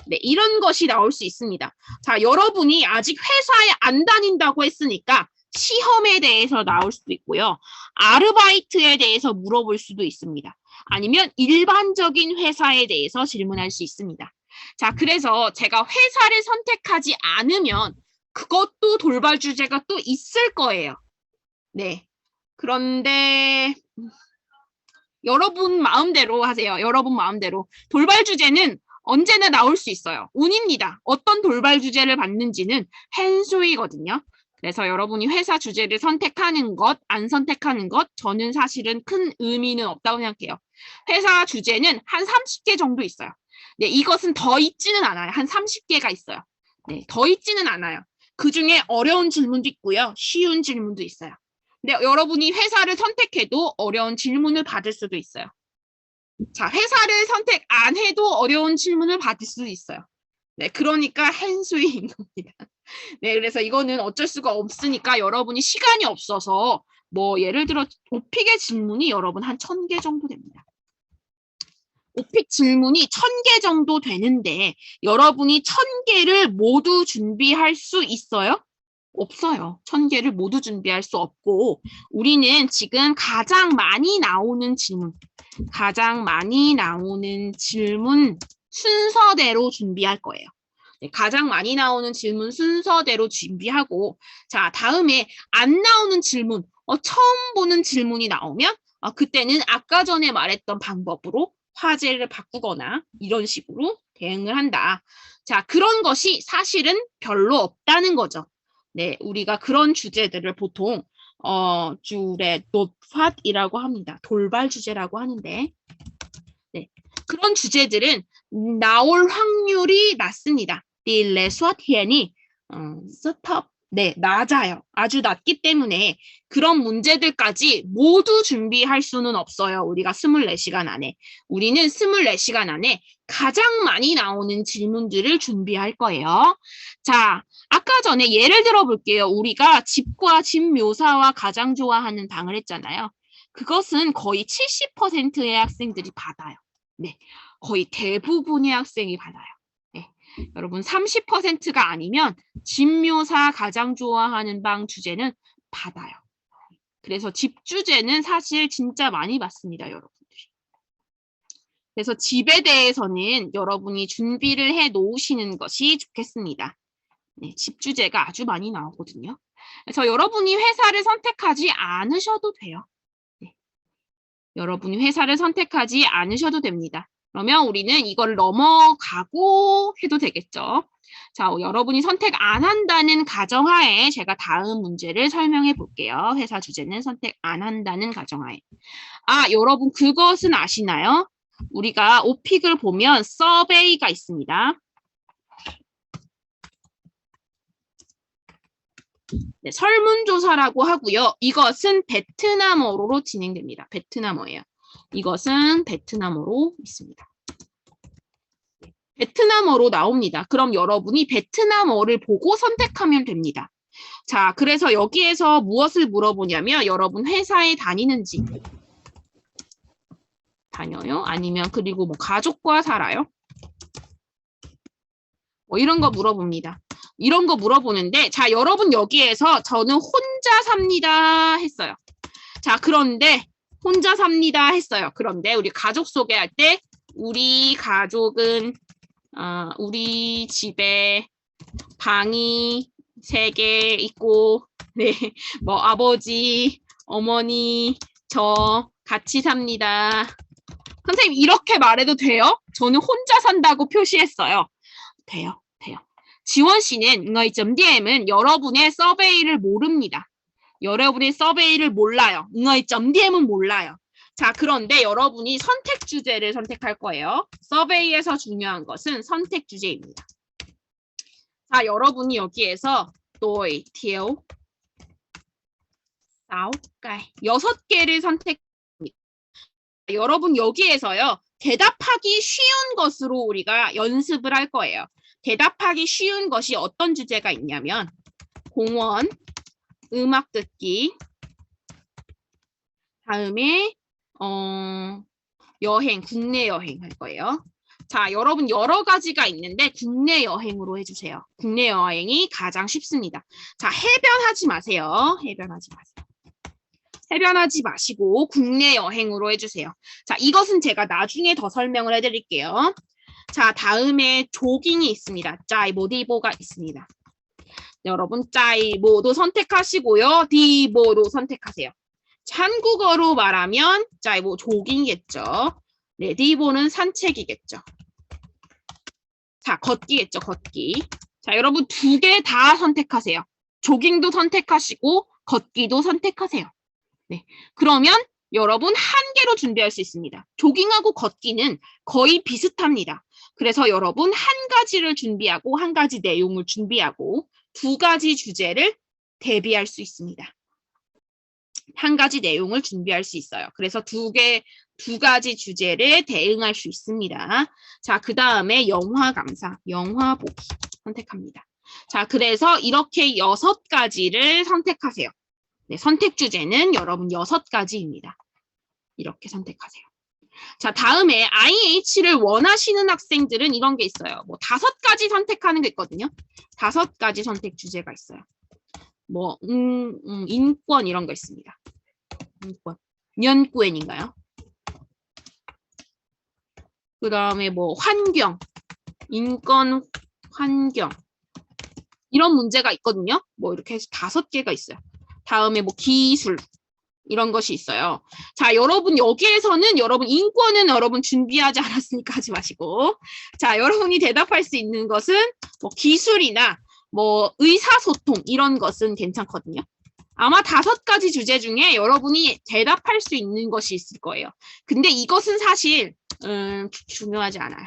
네, 이런 것이 나올 수 있습니다. 자, 여러분이 아직 회사에 안 다닌다고 했으니까 시험에 대해서 나올 수도 있고요. 아르바이트에 대해서 물어볼 수도 있습니다. 아니면 일반적인 회사에 대해서 질문할 수 있습니다. 자, 그래서 제가 회사를 선택하지 않으면 그것도 돌발 주제가 또 있을 거예요. 네. 그런데 여러분 마음대로 하세요. 여러분 마음대로. 돌발 주제는 언제나 나올 수 있어요. 운입니다. 어떤 돌발 주제를 받는지는 헨수이거든요. 그래서 여러분이 회사 주제를 선택하는 것, 안 선택하는 것, 저는 사실은 큰 의미는 없다고 생각해요. 회사 주제는 한 30개 정도 있어요. 네, 이것은 더 있지는 않아요. 한 30개가 있어요. 네, 더 있지는 않아요. 그 중에 어려운 질문도 있고요. 쉬운 질문도 있어요. 근데 여러분이 회사를 선택해도 어려운 질문을 받을 수도 있어요. 자, 회사를 선택 안 해도 어려운 질문을 받을 수도 있어요. 네, 그러니까 헨수이인 겁니다. 네, 그래서 이거는 어쩔 수가 없으니까 여러분이 시간이 없어서 뭐 예를 들어 오픽의 질문이 여러분 한 1000개 정도 됩니다. 오픽 질문이 1000개 정도 되는데 여러분이 1000개를 모두 준비할 수 있어요? 없어요. 1000개를 모두 준비할 수 없고 우리는 지금 가장 많이 나오는 질문 순서대로 준비할 거예요. 네, 가장 많이 나오는 질문 순서대로 준비하고 자, 다음에 안 나오는 질문, 처음 보는 질문이 나오면 그때는 아까 전에 말했던 방법으로 화제를 바꾸거나 이런 식으로 대응을 한다. 자, 그런 것이 사실은 별로 없다는 거죠. 네, 우리가 그런 주제들을 보통 주레 노팟이라고 합니다. 돌발 주제라고 하는데 네, 그런 주제들은 나올 확률이 낮습니다. 딜레수아티엔이 스톱 네, 낮아요. 아주 낮기 때문에 그런 문제들까지 모두 준비할 수는 없어요. 우리가 24시간 안에. 우리는 24시간 안에 가장 많이 나오는 질문들을 준비할 거예요. 자, 아까 전에 예를 들어 볼게요. 우리가 집과 집 묘사와 가장 좋아하는 방을 했잖아요. 그것은 거의 70%의 학생들이 받아요. 네, 거의 대부분의 학생이 받아요. 네, 여러분 30%가 아니면 집 묘사 가장 좋아하는 방 주제는 받아요. 그래서 집 주제는 사실 진짜 많이 받습니다, 여러분들이. 그래서 집에 대해서는 여러분이 준비를 해 놓으시는 것이 좋겠습니다. 네, 집 주제가 아주 많이 나오거든요. 그래서 여러분이 회사를 선택하지 않으셔도 돼요. 네. 여러분이 회사를 선택하지 않으셔도 됩니다. 그러면 우리는 이걸 넘어가고 해도 되겠죠. 자, 여러분이 선택 안 한다는 가정하에 제가 다음 문제를 설명해 볼게요. 회사 주제는 선택 안 한다는 가정하에. 여러분 그것은 아시나요? 우리가 오픽을 보면 서베이가 있습니다. 네, 설문조사라고 하고요. 이것은 베트남어로 진행됩니다. 베트남어예요. 이것은 베트남어로 있습니다. 베트남어로 나옵니다. 그럼 여러분이 베트남어를 보고 선택하면 됩니다. 자, 그래서 여기에서 무엇을 물어보냐면 여러분 회사에 다니는지 다녀요? 아니면 그리고 뭐 가족과 살아요? 뭐 이런 거 물어봅니다. 이런 거 물어보는데 자, 여러분 여기에서 저는 혼자 삽니다 했어요. 자, 그런데 혼자 삽니다 했어요. 그런데 우리 가족 소개할 때 우리 가족은 우리 집에 방이 3개 있고 네, 뭐 아버지, 어머니, 저 같이 삽니다. 선생님 이렇게 말해도 돼요? 저는 혼자 산다고 표시했어요. 돼요. 지원 씨는 응어이.dm은 여러분의 서베이를 모릅니다. 여러분의 서베이를 몰라요. 응어이.dm은 몰라요. 자, 그런데 여러분이 선택 주제를 선택할 거예요. 서베이에서 중요한 것은 선택 주제입니다. 자, 여러분이 여기에서 또이, 티오, 6개를 선택합니다. 여러분 여기에서요. 대답하기 쉬운 것으로 우리가 연습을 할 거예요. 대답하기 쉬운 것이 어떤 주제가 있냐면 공원, 음악 듣기, 다음에 여행, 국내 여행 할 거예요. 자, 여러분 여러 가지가 있는데 국내 여행으로 해주세요. 국내 여행이 가장 쉽습니다. 자, 해변하지 마세요. 해변하지 마세요. 해변하지 마시고 국내 여행으로 해주세요. 자, 이것은 제가 나중에 더 설명을 해드릴게요. 자, 다음에 조깅이 있습니다. 짜이모디보가 있습니다. 여러분 짜이모도 선택하시고요. 디보도 선택하세요. 한국어로 말하면 짜이모 조깅이겠죠. 네, 디보는 산책이겠죠. 자, 걷기겠죠, 걷기. 자, 여러분 두 개 다 선택하세요. 조깅도 선택하시고 걷기도 선택하세요. 네, 그러면 여러분 한 개로 준비할 수 있습니다. 조깅하고 걷기는 거의 비슷합니다. 그래서 여러분 한 가지를 준비하고 한 가지 내용을 준비하고 두 가지 주제를 대비할 수 있습니다. 한 가지 내용을 준비할 수 있어요. 그래서 두 가지 주제를 대응할 수 있습니다. 자, 그 다음에 영화 감상, 영화 보기 선택합니다. 자, 그래서 이렇게 6가지를 선택하세요. 네, 선택 주제는 여러분 6가지입니다. 이렇게 선택하세요. 자, 다음에 IH를 원하시는 학생들은 이런 게 있어요. 뭐 5가지 선택하는 게 있거든요. 5가지 선택 주제가 있어요. 뭐 인권 이런 거 있습니다. 인권. 연구원인가요? 그 다음에 뭐 환경, 인권, 환경 이런 문제가 있거든요. 뭐 이렇게 해서 5개가 있어요. 다음에 뭐 기술 이런 것이 있어요. 자, 여러분 여기에서는 여러분 인권은 여러분 준비하지 않았으니까 하지 마시고, 자, 여러분이 대답할 수 있는 것은 뭐 기술이나 뭐 의사소통 이런 것은 괜찮거든요. 아마 5가지 주제 중에 여러분이 대답할 수 있는 것이 있을 거예요. 근데 이것은 사실 중요하지 않아요.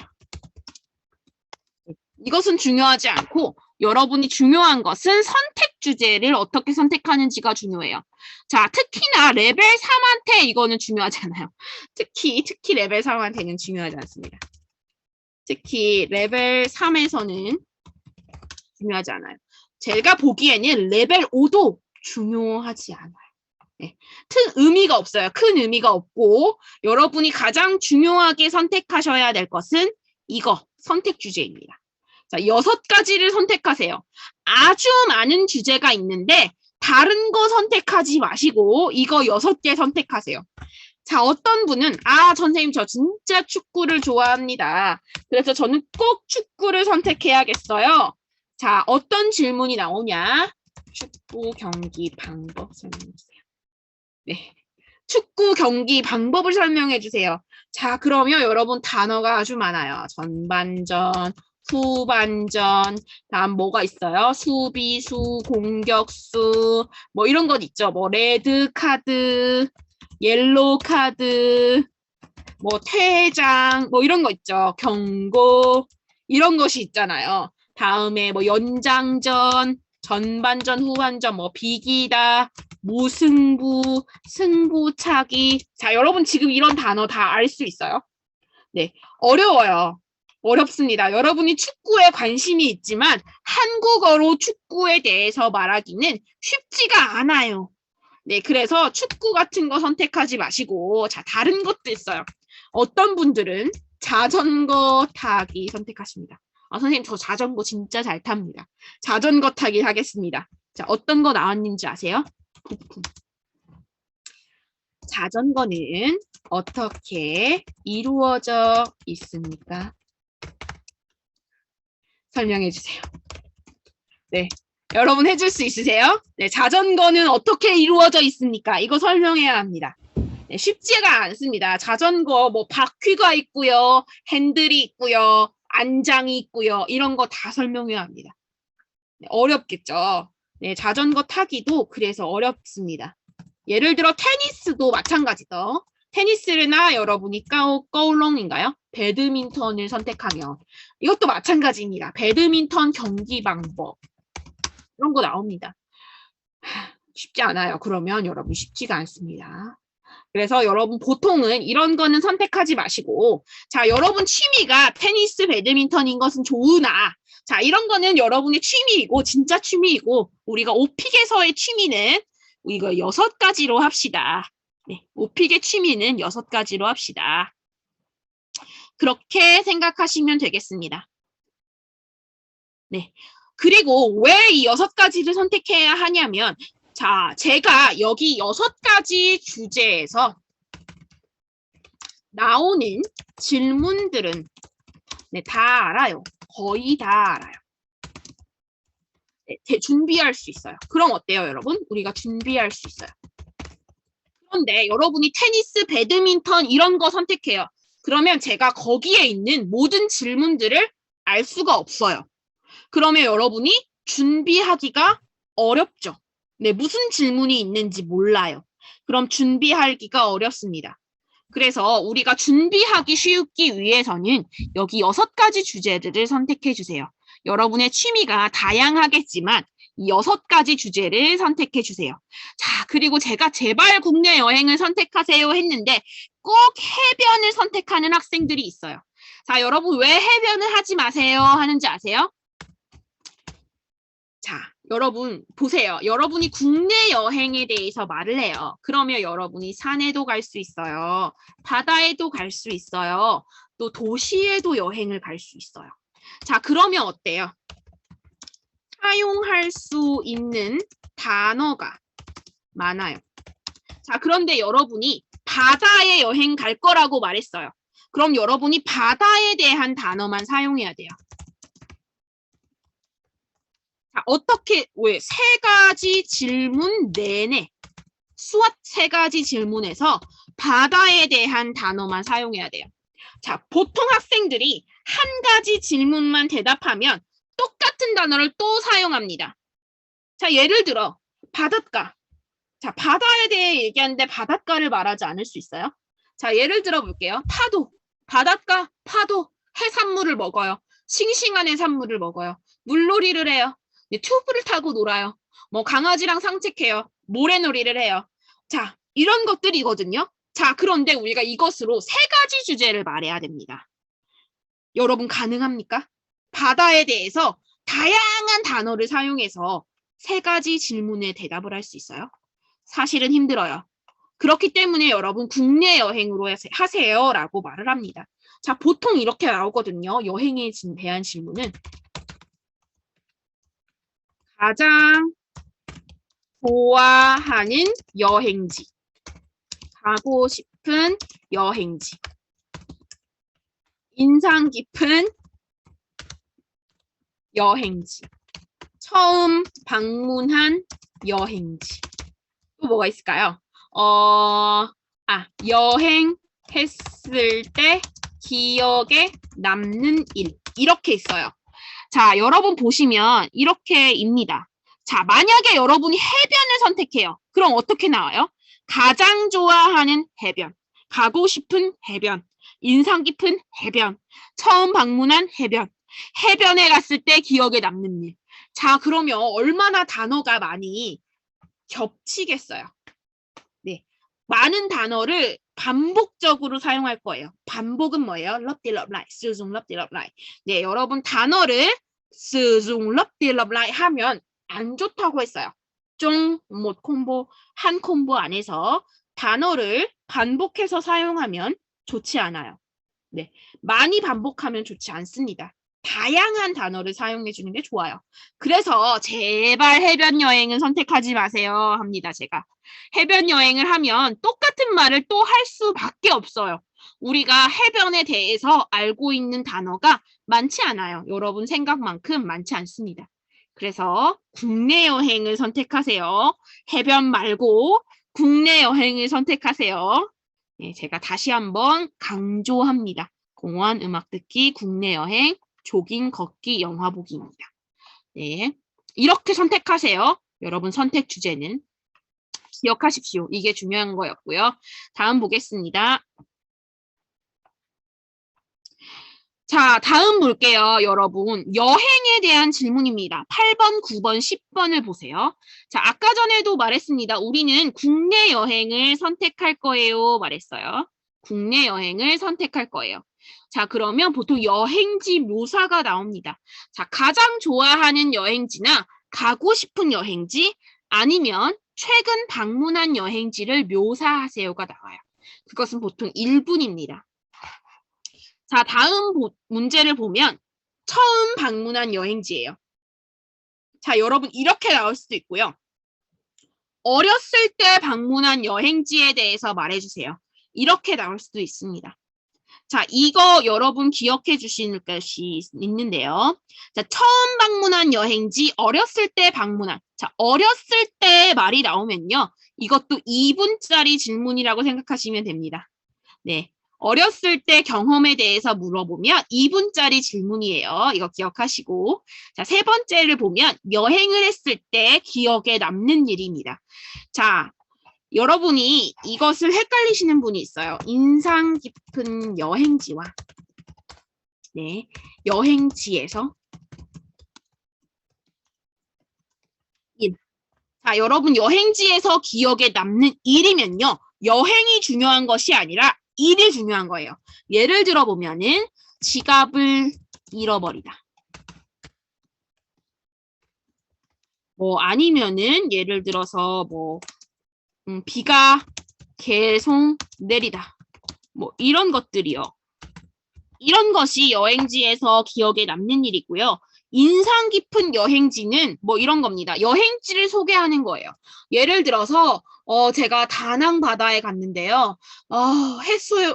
이것은 중요하지 않고 여러분이 중요한 것은 선택 주제를 어떻게 선택하는지가 중요해요. 자, 특히나 레벨 3한테 이거는 중요하지 않아요. 특히 레벨 3한테는 중요하지 않습니다. 특히 레벨 3에서는 중요하지 않아요. 제가 보기에는 레벨 5도 중요하지 않아요. 네. 의미가 없어요. 큰 의미가 없고 여러분이 가장 중요하게 선택하셔야 될 것은 이거 선택 주제입니다. 자, 6가지를 선택하세요. 아주 많은 주제가 있는데 다른 거 선택하지 마시고 이거 6개 선택하세요. 자, 어떤 분은 선생님 저 진짜 축구를 좋아합니다. 그래서 저는 꼭 축구를 선택해야겠어요. 자, 어떤 질문이 나오냐? 축구 경기 방법 설명해주세요. 네, 축구 경기 방법을 설명해주세요. 자, 그러면 여러분 단어가 아주 많아요. 전반전, 후반전, 다음 뭐가 있어요? 수비수, 공격수, 뭐 이런 것 있죠. 뭐 레드 카드, 옐로우 카드, 뭐 퇴장, 뭐 이런 거 있죠. 경고, 이런 것이 있잖아요. 다음에 뭐 연장전, 전반전, 후반전, 뭐 비기다, 무승부, 승부차기. 자, 여러분 지금 이런 단어 다 알 수 있어요? 네, 어려워요. 어렵습니다. 여러분이 축구에 관심이 있지만 한국어로 축구에 대해서 말하기는 쉽지가 않아요. 네, 그래서 축구 같은 거 선택하지 마시고 자, 다른 것도 있어요. 어떤 분들은 자전거 타기 선택하십니다. 선생님 저 자전거 진짜 잘 탑니다. 자전거 타기 하겠습니다. 자, 어떤 거 나왔는지 아세요? 부품. 자전거는 어떻게 이루어져 있습니까? 설명해 주세요. 네, 여러분 해줄 수 있으세요? 네, 자전거는 어떻게 이루어져 있습니까? 이거 설명해야 합니다. 네, 쉽지가 않습니다. 자전거 뭐 바퀴가 있고요, 핸들이 있고요, 안장이 있고요, 이런 거 다 설명해야 합니다. 네, 어렵겠죠? 네, 자전거 타기도 그래서 어렵습니다. 예를 들어 테니스도 마찬가지죠. 테니스나 여러분이 꺼울롱인가요? 배드민턴을 선택하면 이것도 마찬가지입니다. 배드민턴 경기 방법 이런 거 나옵니다. 쉽지 않아요. 그러면 여러분 쉽지가 않습니다. 그래서 여러분 보통은 이런 거는 선택하지 마시고 자, 여러분 취미가 테니스, 배드민턴인 것은 좋으나 자, 이런 거는 여러분의 취미이고 진짜 취미이고 우리가 오픽에서의 취미는 이거 6가지로 합시다. 네, 오픽의 취미는 6가지로 합시다. 그렇게 생각하시면 되겠습니다. 네. 그리고 왜 이 6가지를 선택해야 하냐면, 자, 제가 여기 6가지 주제에서 나오는 질문들은 네, 다 알아요. 거의 다 알아요. 네, 준비할 수 있어요. 그럼 어때요, 여러분? 우리가 준비할 수 있어요. 그런데 여러분이 테니스, 배드민턴 이런 거 선택해요. 그러면 제가 거기에 있는 모든 질문들을 알 수가 없어요. 그러면 여러분이 준비하기가 어렵죠. 네, 무슨 질문이 있는지 몰라요. 그럼 준비하기가 어렵습니다. 그래서 우리가 준비하기 쉽기 위해서는 여기 6가지 주제들을 선택해 주세요. 여러분의 취미가 다양하겠지만 이 6가지 주제를 선택해 주세요. 자, 그리고 제가 제발 국내 여행을 선택하세요 했는데 꼭 해변을 선택하는 학생들이 있어요. 자, 여러분 왜 해변을 하지 마세요 하는지 아세요? 자, 여러분 보세요. 여러분이 국내 여행에 대해서 말을 해요. 그러면 여러분이 산에도 갈 수 있어요. 바다에도 갈 수 있어요. 또 도시에도 여행을 갈 수 있어요. 자, 그러면 어때요? 사용할 수 있는 단어가 많아요. 자, 그런데 여러분이 바다에 여행 갈 거라고 말했어요. 그럼 여러분이 바다에 대한 단어만 사용해야 돼요. 자, 어떻게, 왜? 3가지 질문 내내, 수업 3가지 질문에서 바다에 대한 단어만 사용해야 돼요. 자, 보통 학생들이 한 가지 질문만 대답하면 똑같은 단어를 또 사용합니다. 자, 예를 들어, 바닷가. 자, 바다에 대해 얘기하는데 바닷가를 말하지 않을 수 있어요? 자, 예를 들어 볼게요. 파도. 바닷가, 파도, 해산물을 먹어요. 싱싱한 해산물을 먹어요. 물놀이를 해요. 튜브를 타고 놀아요. 뭐 강아지랑 산책해요. 모래놀이를 해요. 자, 이런 것들이거든요. 자, 그런데 우리가 이것으로 3가지 주제를 말해야 됩니다. 여러분 가능합니까? 바다에 대해서 다양한 단어를 사용해서 3가지 질문에 대답을 할 수 있어요? 사실은 힘들어요. 그렇기 때문에 여러분 국내 여행으로 하세요라고 말을 합니다. 자, 보통 이렇게 나오거든요. 여행에 대한 질문은 가장 좋아하는 여행지, 가고 싶은 여행지, 인상 깊은 여행지, 처음 방문한 여행지. 또 뭐가 있을까요? 여행했을 때 기억에 남는 일. 이렇게 있어요. 자, 여러분 보시면 이렇게입니다. 자, 만약에 여러분이 해변을 선택해요. 그럼 어떻게 나와요? 가장 좋아하는 해변, 가고 싶은 해변, 인상 깊은 해변, 처음 방문한 해변, 해변에 갔을 때 기억에 남는 일. 자, 그러면 얼마나 단어가 많이 겹치겠어요. 네, 많은 단어를 반복적으로 사용할 거예요. 반복은 뭐예요? lặp đi lặp lại, sử dụng lặp đi lặp lại. 네, 여러분 단어를 sử dụng lặp đi lặp lại 하면 안 좋다고 했어요. 좀 못 콤보, 한 콤보 안에서 단어를 반복해서 사용하면 좋지 않아요. 네, 많이 반복하면 좋지 않습니다. 다양한 단어를 사용해 주는 게 좋아요. 그래서 제발 해변 여행은 선택하지 마세요 합니다. 제가 해변 여행을 하면 똑같은 말을 또 할 수밖에 없어요. 우리가 해변에 대해서 알고 있는 단어가 많지 않아요. 여러분 생각만큼 많지 않습니다. 그래서 국내 여행을 선택하세요. 해변 말고 국내 여행을 선택하세요. 네, 제가 다시 한번 강조합니다. 공원, 음악 듣기, 국내 여행, 조깅, 걷기, 영화 보기입니다. 네, 이렇게 선택하세요. 여러분 선택 주제는 기억하십시오. 이게 중요한 거였고요. 다음 보겠습니다. 자, 다음 볼게요, 여러분. 여행에 대한 질문입니다. 8번, 9번, 10번을 보세요. 자, 아까 전에도 말했습니다. 우리는 국내 여행을 선택할 거예요. 말했어요. 국내 여행을 선택할 거예요. 자, 그러면 보통 여행지 묘사가 나옵니다. 자, 가장 좋아하는 여행지나 가고 싶은 여행지 아니면 최근 방문한 여행지를 묘사하세요가 나와요. 그것은 보통 1분입니다. 자, 다음 문제를 보면 처음 방문한 여행지예요. 자, 여러분 이렇게 나올 수도 있고요. 어렸을 때 방문한 여행지에 대해서 말해주세요. 이렇게 나올 수도 있습니다. 자, 이거 여러분 기억해 주실 것이 있는데요. 자, 처음 방문한 여행지, 어렸을 때 방문한. 자, 어렸을 때 말이 나오면요. 이것도 2분짜리 질문이라고 생각하시면 됩니다. 네. 어렸을 때 경험에 대해서 물어보면 2분짜리 질문이에요. 이거 기억하시고. 자, 세 번째를 보면 여행을 했을 때 기억에 남는 일입니다. 자, 여러분이 이것을 헷갈리시는 분이 있어요. 인상 깊은 여행지와 네, 여행지에서 일. 자, 여러분 여행지에서 기억에 남는 일이면요. 여행이 중요한 것이 아니라 일이 중요한 거예요. 예를 들어 보면은 지갑을 잃어버리다. 뭐 아니면은 예를 들어서 뭐 비가 계속 내리다. 뭐 이런 것들이요. 이런 것이 여행지에서 기억에 남는 일이고요. 인상 깊은 여행지는 뭐 이런 겁니다. 여행지를 소개하는 거예요. 예를 들어서 제가 다낭 바다에 갔는데요.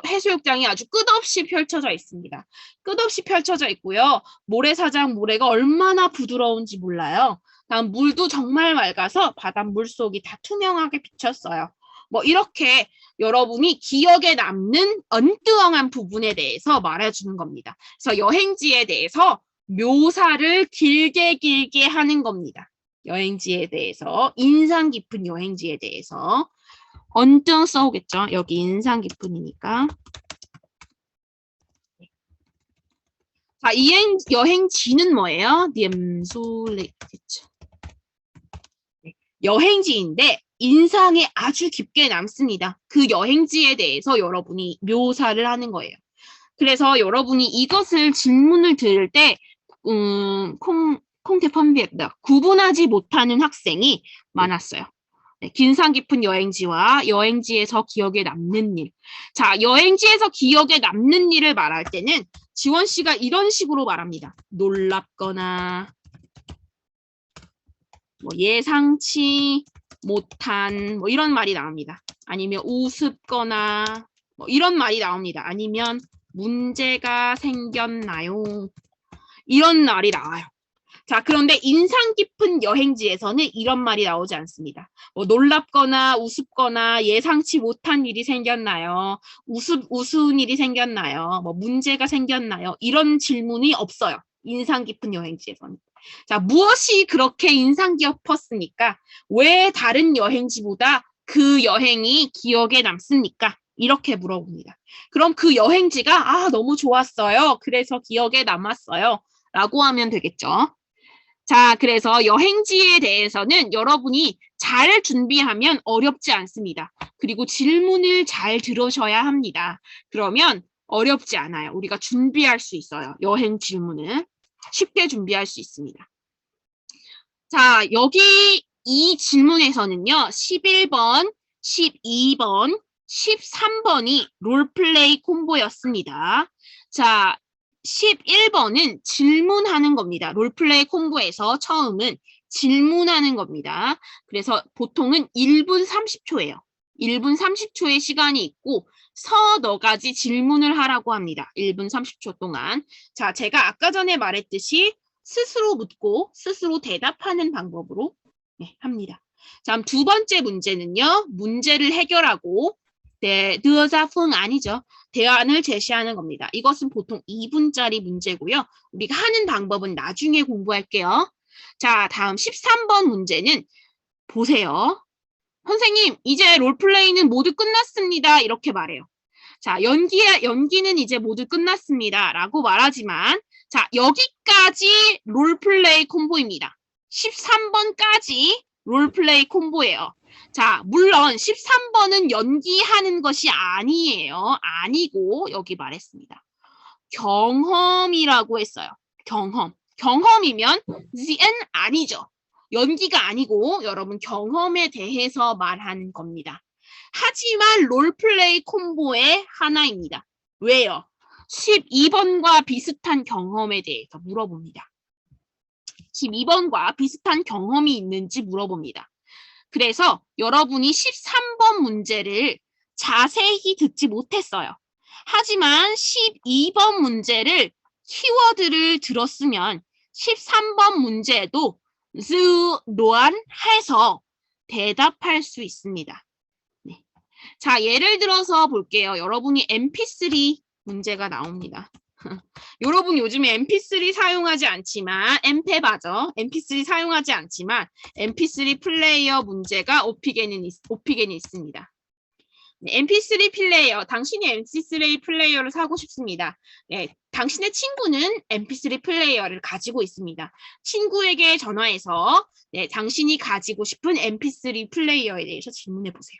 해수욕장이 아주 끝없이 펼쳐져 있습니다. 끝없이 펼쳐져 있고요. 모래사장 모래가 얼마나 부드러운지 몰라요. 다음 물도 정말 맑아서 바닷물 속이 다 투명하게 비쳤어요. 뭐 이렇게 여러분이 기억에 남는 언뜨엉한 부분에 대해서 말해주는 겁니다. 그래서 여행지에 대해서 묘사를 길게 하는 겁니다. 여행지에 대해서, 인상 깊은 여행지에 대해서. 언뜻 써오겠죠. 여기 인상 깊은이니까. 자, 여행지는 뭐예요? 냠솔레겠죠. 여행지인데 인상에 아주 깊게 남습니다. 그 여행지에 대해서 여러분이 묘사를 하는 거예요. 그래서 여러분이 이것을 질문을 들을 때 콩테펀비했다. 구분하지 못하는 학생이 많았어요. 네, 인상 깊은 여행지와 여행지에서 기억에 남는 일. 자, 여행지에서 기억에 남는 일을 말할 때는 지원 씨가 이런 식으로 말합니다. 놀랍거나 뭐 예상치 못한 뭐 이런 말이 나옵니다. 아니면 우습거나 뭐 이런 말이 나옵니다. 아니면 문제가 생겼나요? 이런 말이 나와요. 자, 그런데 인상 깊은 여행지에서는 이런 말이 나오지 않습니다. 뭐 놀랍거나 우습거나 예상치 못한 일이 생겼나요? 우스운 일이 생겼나요? 뭐 문제가 생겼나요? 이런 질문이 없어요. 인상 깊은 여행지에서는. 자, 무엇이 그렇게 인상 깊었습니까? 왜 다른 여행지보다 그 여행이 기억에 남습니까? 이렇게 물어봅니다. 그럼 그 여행지가 너무 좋았어요. 그래서 기억에 남았어요. 라고 하면 되겠죠. 자, 그래서 여행지에 대해서는 여러분이 잘 준비하면 어렵지 않습니다. 그리고 질문을 잘 들으셔야 합니다. 그러면 어렵지 않아요. 우리가 준비할 수 있어요. 여행 질문을 쉽게 준비할 수 있습니다. 자, 여기 이 질문에서는요. 11번, 12번, 13번이 롤플레이 콤보였습니다. 자, 11번은 질문하는 겁니다. 롤플레이 콤보에서 처음은 질문하는 겁니다. 그래서 보통은 1분 30초예요. 1분 30초의 시간이 있고 서너 가지 질문을 하라고 합니다. 1분 30초 동안. 자, 제가 아까 전에 말했듯이 스스로 묻고 스스로 대답하는 방법으로 합니다. 자, 두 번째 문제는요. 문제를 해결하고 드어자풍 아니죠. 대안을 제시하는 겁니다. 이것은 보통 2분짜리 문제고요. 우리가 하는 방법은 나중에 공부할게요. 자, 다음 13번 문제는 보세요. 선생님, 이제 롤플레이는 모두 끝났습니다. 이렇게 말해요. 자, 연기는 이제 모두 끝났습니다. 라고 말하지만 자, 여기까지 롤플레이 콤보입니다. 13번까지 롤플레이 콤보예요. 자, 물론 13번은 연기하는 것이 아니에요. 아니고 여기 말했습니다. 경험이라고 했어요. 경험. 경험이면 the end 아니죠. 연기가 아니고 여러분 경험에 대해서 말하는 겁니다. 하지만 롤플레이 콤보의 하나입니다. 왜요? 12번과 비슷한 경험에 대해서 물어봅니다. 12번과 비슷한 경험이 있는지 물어봅니다. 그래서 여러분이 13번 문제를 자세히 듣지 못했어요. 하지만 12번 문제를 키워드를 들었으면 13번 문제도 해서 대답할 수 있습니다. 네. 자, 예를 들어서 볼게요. 여러분이 MP3 문제가 나옵니다. 여러분 요즘에 MP3 사용하지 않지만 MP3 사용하지 않지만 MP3 플레이어 문제가 오피겐이 있습니다. 네, MP3 플레이어, 당신이 MP3 플레이어를 사고 싶습니다. 네, 당신의 친구는 MP3 플레이어를 가지고 있습니다. 친구에게 전화해서 네, 당신이 가지고 싶은 MP3 플레이어에 대해서 질문해 보세요.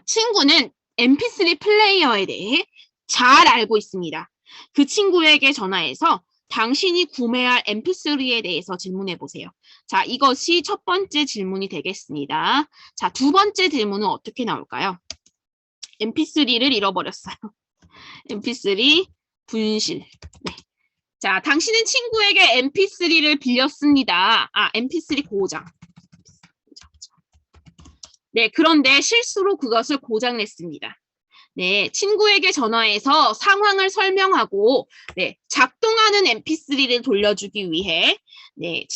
친구는 MP3 플레이어에 대해 잘 알고 있습니다. 그 친구에게 전화해서 당신이 구매할 MP3에 대해서 질문해 보세요. 자, 이것이 첫 번째 질문이 되겠습니다. 자, 두 번째 질문은 어떻게 나올까요? MP3를 잃어버렸어요. MP3 분실. 네. 자, 당신은 친구에게 MP3를 빌렸습니다. MP3 고장. 네, 그런데 실수로 그것을 고장냈습니다. 네, 친구에게 전화해서 상황을 설명하고 네, 작동하는 MP3를 돌려주기 위해 네,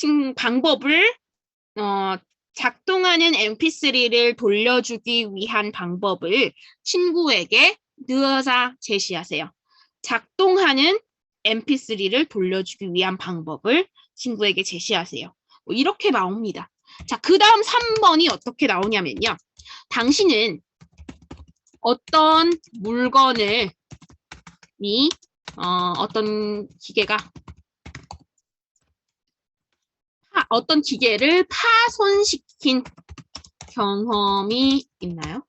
작동하는 MP3를 돌려주기 위한 방법을 친구에게 느어서 제시하세요. 작동하는 MP3를 돌려주기 위한 방법을 친구에게 제시하세요. 이렇게 나옵니다. 자, 그 다음 3번이 어떻게 나오냐면요. 당신은 어떤 물건을 어떤 기계를 파손시킨 경험이 있나요?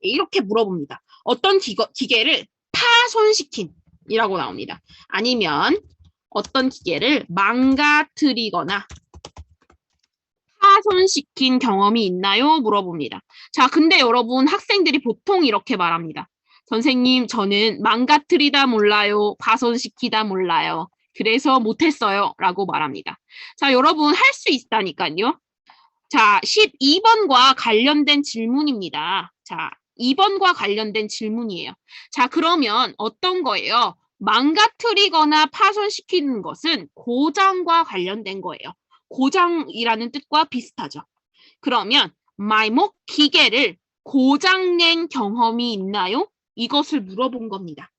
이렇게 물어봅니다. 어떤 기계를 파손시킨 이라고 나옵니다. 아니면 어떤 기계를 망가뜨리거나 파손시킨 경험이 있나요? 물어봅니다. 자, 근데 여러분 학생들이 보통 이렇게 말합니다. 선생님, 저는 망가뜨리다 몰라요. 파손시키다 몰라요. 그래서 못했어요. 라고 말합니다. 자, 여러분 할 수 있다니까요. 자, 12번과 관련된 질문입니다. 자, 2번과 관련된 질문이에요. 자, 그러면 어떤 거예요? 망가뜨리거나 파손시키는 것은 고장과 관련된 거예요. 고장이라는 뜻과 비슷하죠. 그러면 기계를 고장낸 경험이 있나요? 이것을 물어본 겁니다.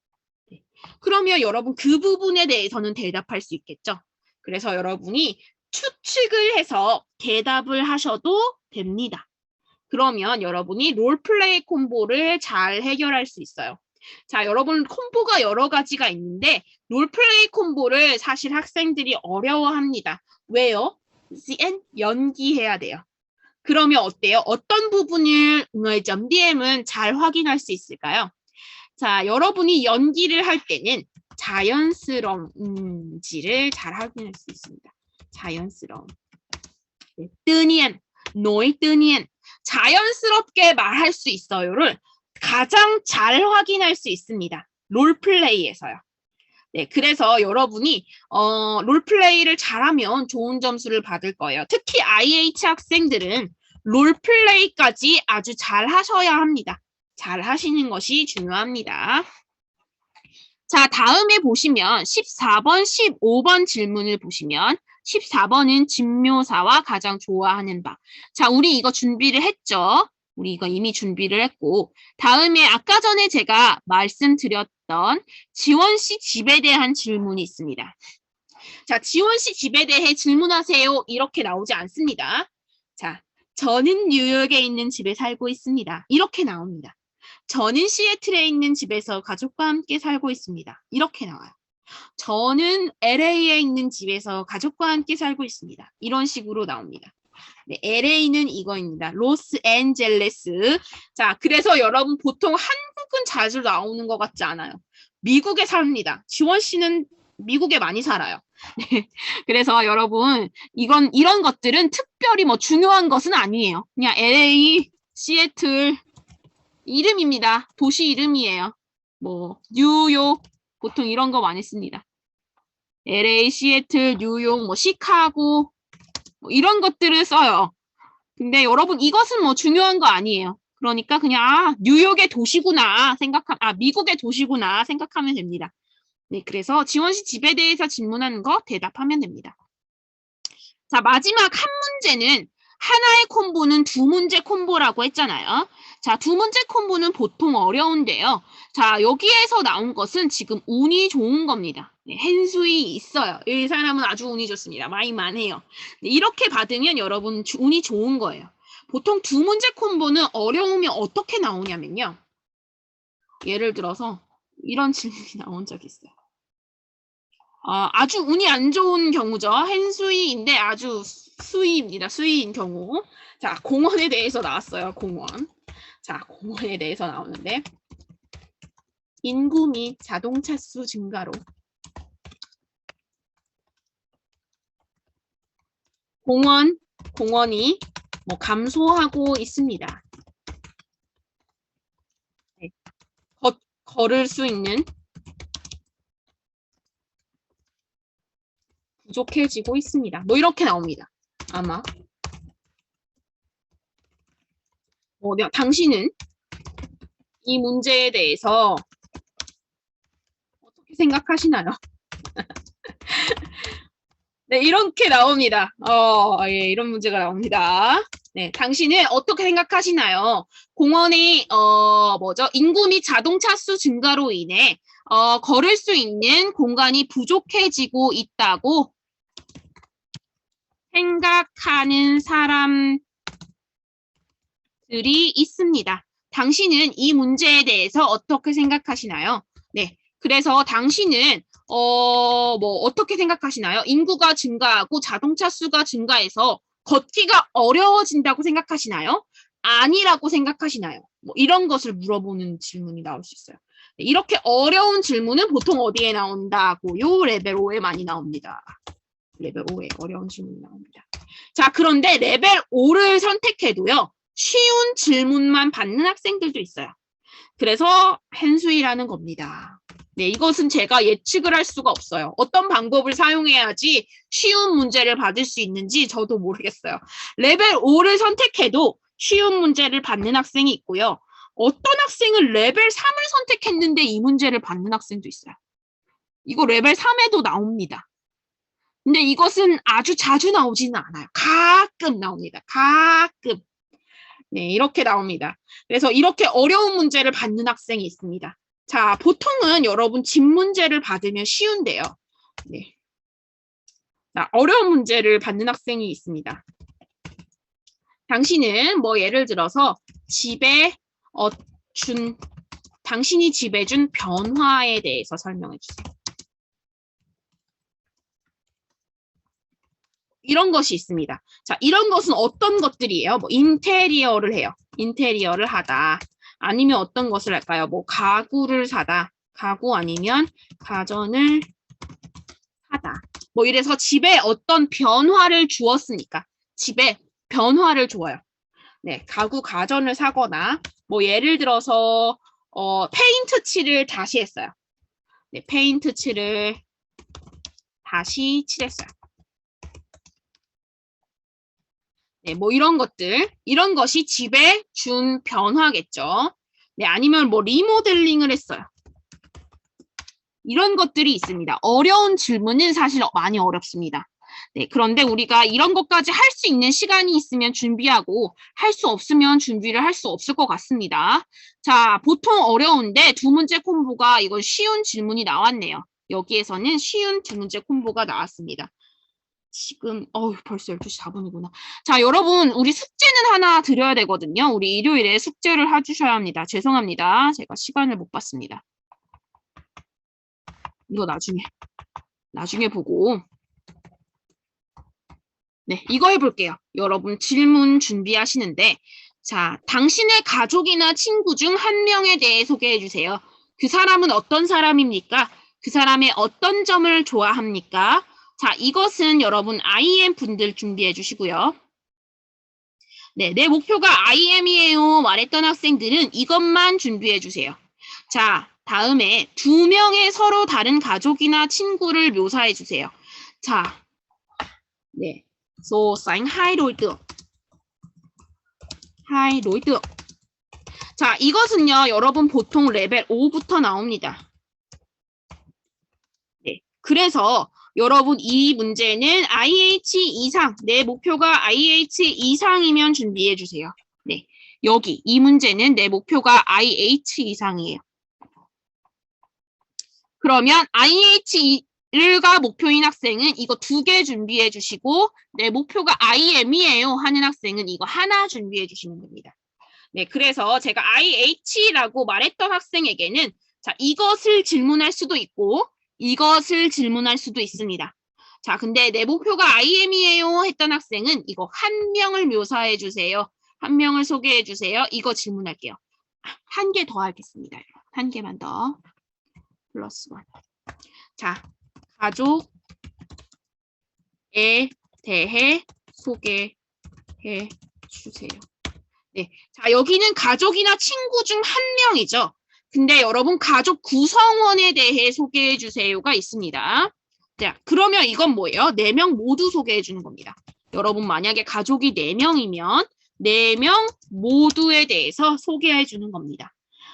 네. 그러면 여러분 그 부분에 대해서는 대답할 수 있겠죠. 그래서 여러분이 추측을 해서 대답을 하셔도 됩니다. 그러면 여러분이 롤플레이 콤보를 잘 해결할 수 있어요. 자, 여러분 콤보가 여러 가지가 있는데 롤플레이 콤보를 사실 학생들이 어려워합니다. 왜요? CN 연기해야 돼요. 그러면 어때요? 어떤 부분을 DM은 잘 확인할 수 있을까요? 자, 여러분이 연기를 할 때는 자연스러운지를 잘 확인할 수 있습니다. 자연스러운. 뜨니엔, 노이 뜨니엔. 자연스럽게 말할 수 있어요를 가장 잘 확인할 수 있습니다. 롤플레이에서요. 네, 그래서 여러분이 롤플레이를 잘하면 좋은 점수를 받을 거예요. 특히 IH 학생들은 롤플레이까지 아주 잘 하셔야 합니다. 잘 하시는 것이 중요합니다. 자, 다음에 보시면 14번, 15번 질문을 보시면 14번은 집묘사와 가장 좋아하는 바. 자, 우리 이거 준비를 했죠? 우리 이거 이미 준비를 했고 다음에 아까 전에 제가 말씀드렸던 지원 씨 집에 대한 질문이 있습니다. 자, 지원 씨 집에 대해 질문하세요. 이렇게 나오지 않습니다. 자, 저는 뉴욕에 있는 집에 살고 있습니다. 이렇게 나옵니다. 저는 시애틀에 있는 집에서 가족과 함께 살고 있습니다. 이렇게 나와요. 저는 LA에 있는 집에서 가족과 함께 살고 있습니다. 이런 식으로 나옵니다. 네, LA는 이거입니다. 로스앤젤레스. 자, 그래서 여러분 보통 한국은 자주 나오는 것 같지 않아요. 미국에 삽니다. 지원 씨는 미국에 많이 살아요. 네. 그래서 여러분, 이런 것들은 특별히 뭐 중요한 것은 아니에요. 그냥 LA, 시애틀, 이름입니다. 도시 이름이에요. 뭐, 뉴욕, 보통 이런 거 많이 씁니다. LA, 시애틀, 뉴욕, 뭐, 시카고, 뭐 이런 것들을 써요. 근데 여러분, 이것은 뭐 중요한 거 아니에요. 그러니까 그냥, 뉴욕의 도시구나, 미국의 도시구나 생각하면 됩니다. 네, 그래서 지원시 집에 대해서 질문하는 거 대답하면 됩니다. 자, 마지막 한 문제는 하나의 콤보는 두 문제 콤보라고 했잖아요. 자, 두 문제 콤보는 보통 어려운데요. 자, 여기에서 나온 것은 지금 운이 좋은 겁니다. 네, hen수이 있어요. 이 사람은 아주 운이 좋습니다. 많이만 해요. 네, 이렇게 받으면 여러분 운이 좋은 거예요. 보통 두 문제 콤보는 어려우면 어떻게 나오냐면요. 예를 들어서 이런 질문이 나온 적이 있어요. 아주 운이 안 좋은 경우죠. hen수이인데 아주 수위입니다. 수위인 경우. 자, 공원에 대해서 나왔어요. 공원. 자, 공원에 대해서 나오는데 인구 및 자동차 수 증가로 공원이 뭐 감소하고 있습니다. 네. 걸을 수 있는 부족해지고 있습니다. 뭐 이렇게 나옵니다. 아마 당신은 이 문제에 대해서 어떻게 생각하시나요? 네, 이렇게 나옵니다. 예, 이런 문제가 나옵니다. 네, 당신은 어떻게 생각하시나요? 공원의 인구 및 자동차 수 증가로 인해 걸을 수 있는 공간이 부족해지고 있다고 생각하는 사람들이 있습니다. 당신은 이 문제에 대해서 어떻게 생각하시나요? 네, 그래서 당신은 어떻게 생각하시나요? 인구가 증가하고 자동차 수가 증가해서 걷기가 어려워진다고 생각하시나요? 아니라고 생각하시나요? 뭐 이런 것을 물어보는 질문이 나올 수 있어요. 네, 이렇게 어려운 질문은 보통 어디에 나온다고요? 레벨 5에 많이 나옵니다. 레벨 5에 어려운 질문이 나옵니다. 자, 그런데 레벨 5를 선택해도요. 쉬운 질문만 받는 학생들도 있어요. 그래서 hen수이라는 겁니다. 네, 이것은 제가 예측을 할 수가 없어요. 어떤 방법을 사용해야지 쉬운 문제를 받을 수 있는지 저도 모르겠어요. 레벨 5를 선택해도 쉬운 문제를 받는 학생이 있고요. 어떤 학생은 레벨 3을 선택했는데 이 문제를 받는 학생도 있어요. 이거 레벨 3에도 나옵니다. 근데 이것은 아주 자주 나오지는 않아요. 가끔 나옵니다. 가끔. 네, 이렇게 나옵니다. 그래서 이렇게 어려운 문제를 받는 학생이 있습니다. 자, 보통은 여러분 집 문제를 받으면 쉬운데요. 네. 자, 어려운 문제를 받는 학생이 있습니다. 당신은 뭐 예를 들어서 당신이 집에 준 변화에 대해서 설명해 주세요. 이런 것이 있습니다. 자, 이런 것은 어떤 것들이에요? 뭐 인테리어를 해요. 인테리어를 하다. 아니면 어떤 것을 할까요? 뭐 가구를 사다. 가구 아니면 가전을 사다. 뭐 이래서 집에 어떤 변화를 주었으니까 집에 변화를 줘요. 네, 가구 가전을 사거나 뭐 예를 들어서 페인트 칠을 다시 했어요. 네, 페인트 칠을 다시 칠했어요. 네, 뭐 이런 것들, 이런 것이 집에 준 변화겠죠. 네, 아니면 뭐 리모델링을 했어요. 이런 것들이 있습니다. 어려운 질문은 사실 많이 어렵습니다. 네, 그런데 우리가 이런 것까지 할 수 있는 시간이 있으면 준비하고 할 수 없으면 준비를 할 수 없을 것 같습니다. 자, 보통 어려운데 두 문제 콤보가 이건 쉬운 질문이 나왔네요. 여기에서는 쉬운 두 문제 콤보가 나왔습니다. 지금 벌써 12시 4분이구나. 자, 여러분 우리 숙제는 하나 드려야 되거든요. 우리 일요일에 숙제를 해주셔야 합니다. 죄송합니다. 제가 시간을 못 봤습니다. 이거 나중에 보고 네, 이거 해볼게요. 여러분 질문 준비하시는데 자, 당신의 가족이나 친구 중 한 명에 대해 소개해 주세요. 그 사람은 어떤 사람입니까? 그 사람의 어떤 점을 좋아합니까? 자, 이것은 여러분 IM 분들 준비해 주시고요. 네, 내 목표가 IM이에요 말했던 학생들은 이것만 준비해 주세요. 자, 다음에 2명의 서로 다른 가족이나 친구를 묘사해 주세요. 자, 네, so sánh hai đối tượng. hai đối tượng. 자, 이것은요, 여러분 보통 레벨 5부터 나옵니다. 네, 그래서 여러분 이 문제는 IH 이상, 내 목표가 IH 이상이면 준비해 주세요. 네, 여기 이 문제는 내 목표가 IH 이상이에요. 그러면 IH가 목표인 학생은 이거 2개 준비해 주시고 내 목표가 IM이에요 하는 학생은 이거 하나 준비해 주시면 됩니다. 네, 그래서 제가 IH라고 말했던 학생에게는 자, 이것을 질문할 수도 있고 이것을 질문할 수도 있습니다. 자, 근데 내 목표가 IM이에요 했던 학생은 이거 한 명을 묘사해 주세요. 한 명을 소개해 주세요. 이거 질문할게요. 한 개 더 하겠습니다. 한 개만 더. 플러스 1. 자, 가족에 대해 소개해 주세요. 네, 자, 여기는 가족이나 친구 중 한 명이죠. 근데 여러분 가족 구성원에 대해 소개해 주세요가 있습니다. 자, 그러면 이건 뭐예요? 4명 모두 소개해 주는 겁니다. 여러분 만약에 가족이 4명이면 4명 모두에 대해서 소개해 주는 겁니다.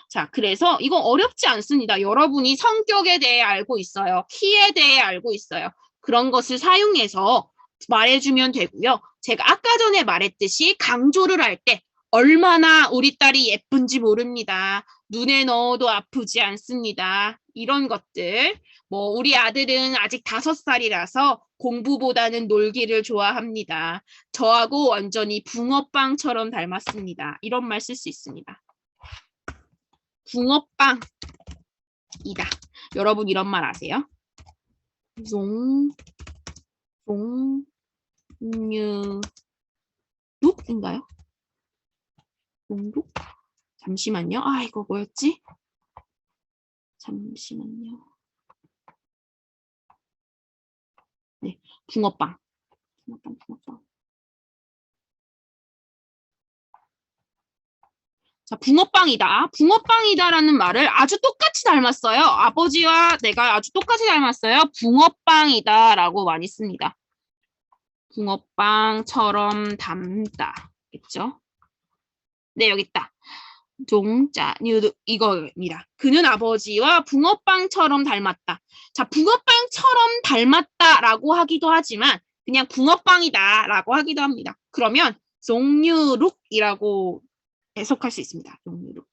자, 그래서 이거 어렵지 않습니다. 여러분이 성격에 대해 알고 있어요. 키에 대해 알고 있어요. 그런 것을 사용해서 말해주면 되고요. 제가 아까 전에 말했듯이 강조를 할 때 얼마나 우리 딸이 예쁜지 모릅니다. 눈에 넣어도 아프지 않습니다. 이런 것들. 뭐 우리 아들은 아직 5살이라서 공부보다는 놀기를 좋아합니다. 저하고 완전히 붕어빵처럼 닮았습니다. 이런 말 쓸 수 있습니다. 붕어빵이다. 여러분 이런 말 아세요? 룩인가요? 룩? 잠시만요. 아, 이거 뭐였지? 잠시만요. 네, 붕어빵. 붕어빵. 자, 붕어빵이다라는 말을 아주 똑같이 닮았어요. 아버지와 내가 아주 똑같이 닮았어요. 붕어빵이다라고 많이 씁니다. 붕어빵처럼 닮다. 겠죠? 네, 여기 있다. 종자, 이거입니다. 그는 아버지와 붕어빵처럼 닮았다. 자, 붕어빵처럼 닮았다라고 하기도 하지만 그냥 붕어빵이다라고 하기도 합니다. 그러면 종류룩이라고 해석할 수 있습니다. 종류룩.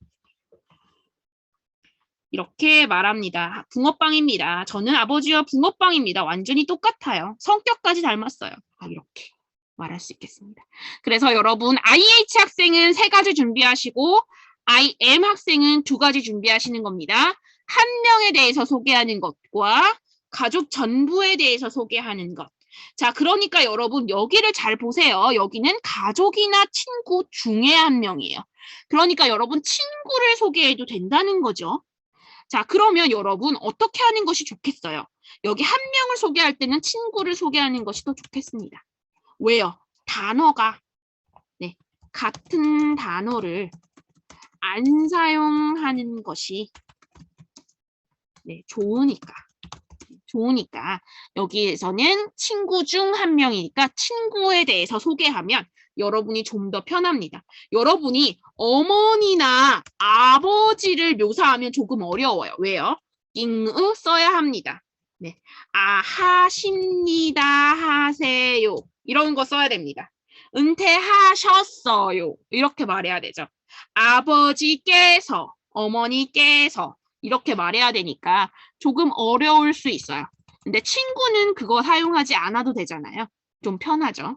이렇게 말합니다. 붕어빵입니다. 저는 아버지와 붕어빵입니다. 완전히 똑같아요. 성격까지 닮았어요. 이렇게 말할 수 있겠습니다. 그래서 여러분 IH 학생은 3가지 준비하시고 IM 학생은 2가지 준비하시는 겁니다. 한 명에 대해서 소개하는 것과 가족 전부에 대해서 소개하는 것. 자, 그러니까 여러분 여기를 잘 보세요. 여기는 가족이나 친구 중에 한 명이에요. 그러니까 여러분 친구를 소개해도 된다는 거죠. 자, 그러면 여러분 어떻게 하는 것이 좋겠어요? 여기 한 명을 소개할 때는 친구를 소개하는 것이 더 좋겠습니다. 왜요? 단어가 네, 같은 단어를 안 사용하는 것이 네, 좋으니까 여기에서는 친구 중 한 명이니까 친구에 대해서 소개하면 여러분이 좀 더 편합니다. 여러분이 어머니나 아버지를 묘사하면 조금 어려워요. 왜요? 잉으 써야 합니다. 네, 하십니다, 하세요. 이런 거 써야 됩니다. 은퇴하셨어요. 이렇게 말해야 되죠. 아버지께서, 어머니께서 이렇게 말해야 되니까 조금 어려울 수 있어요. 근데 친구는 그거 사용하지 않아도 되잖아요. 좀 편하죠.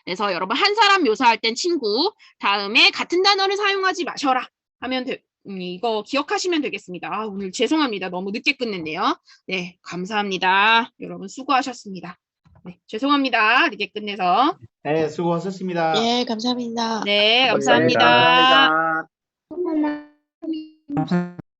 그래서 여러분 한 사람 묘사할 땐 친구, 다음에 같은 단어를 사용하지 마셔라 하면 이거 기억하시면 되겠습니다. 아, 오늘 죄송합니다. 너무 늦게 끝냈네요. 네, 감사합니다. 여러분 수고하셨습니다. 네, 죄송합니다. 늦게 끝내서. 네, 수고하셨습니다. 예, 감사합니다. 네, 감사합니다. 감사합니다.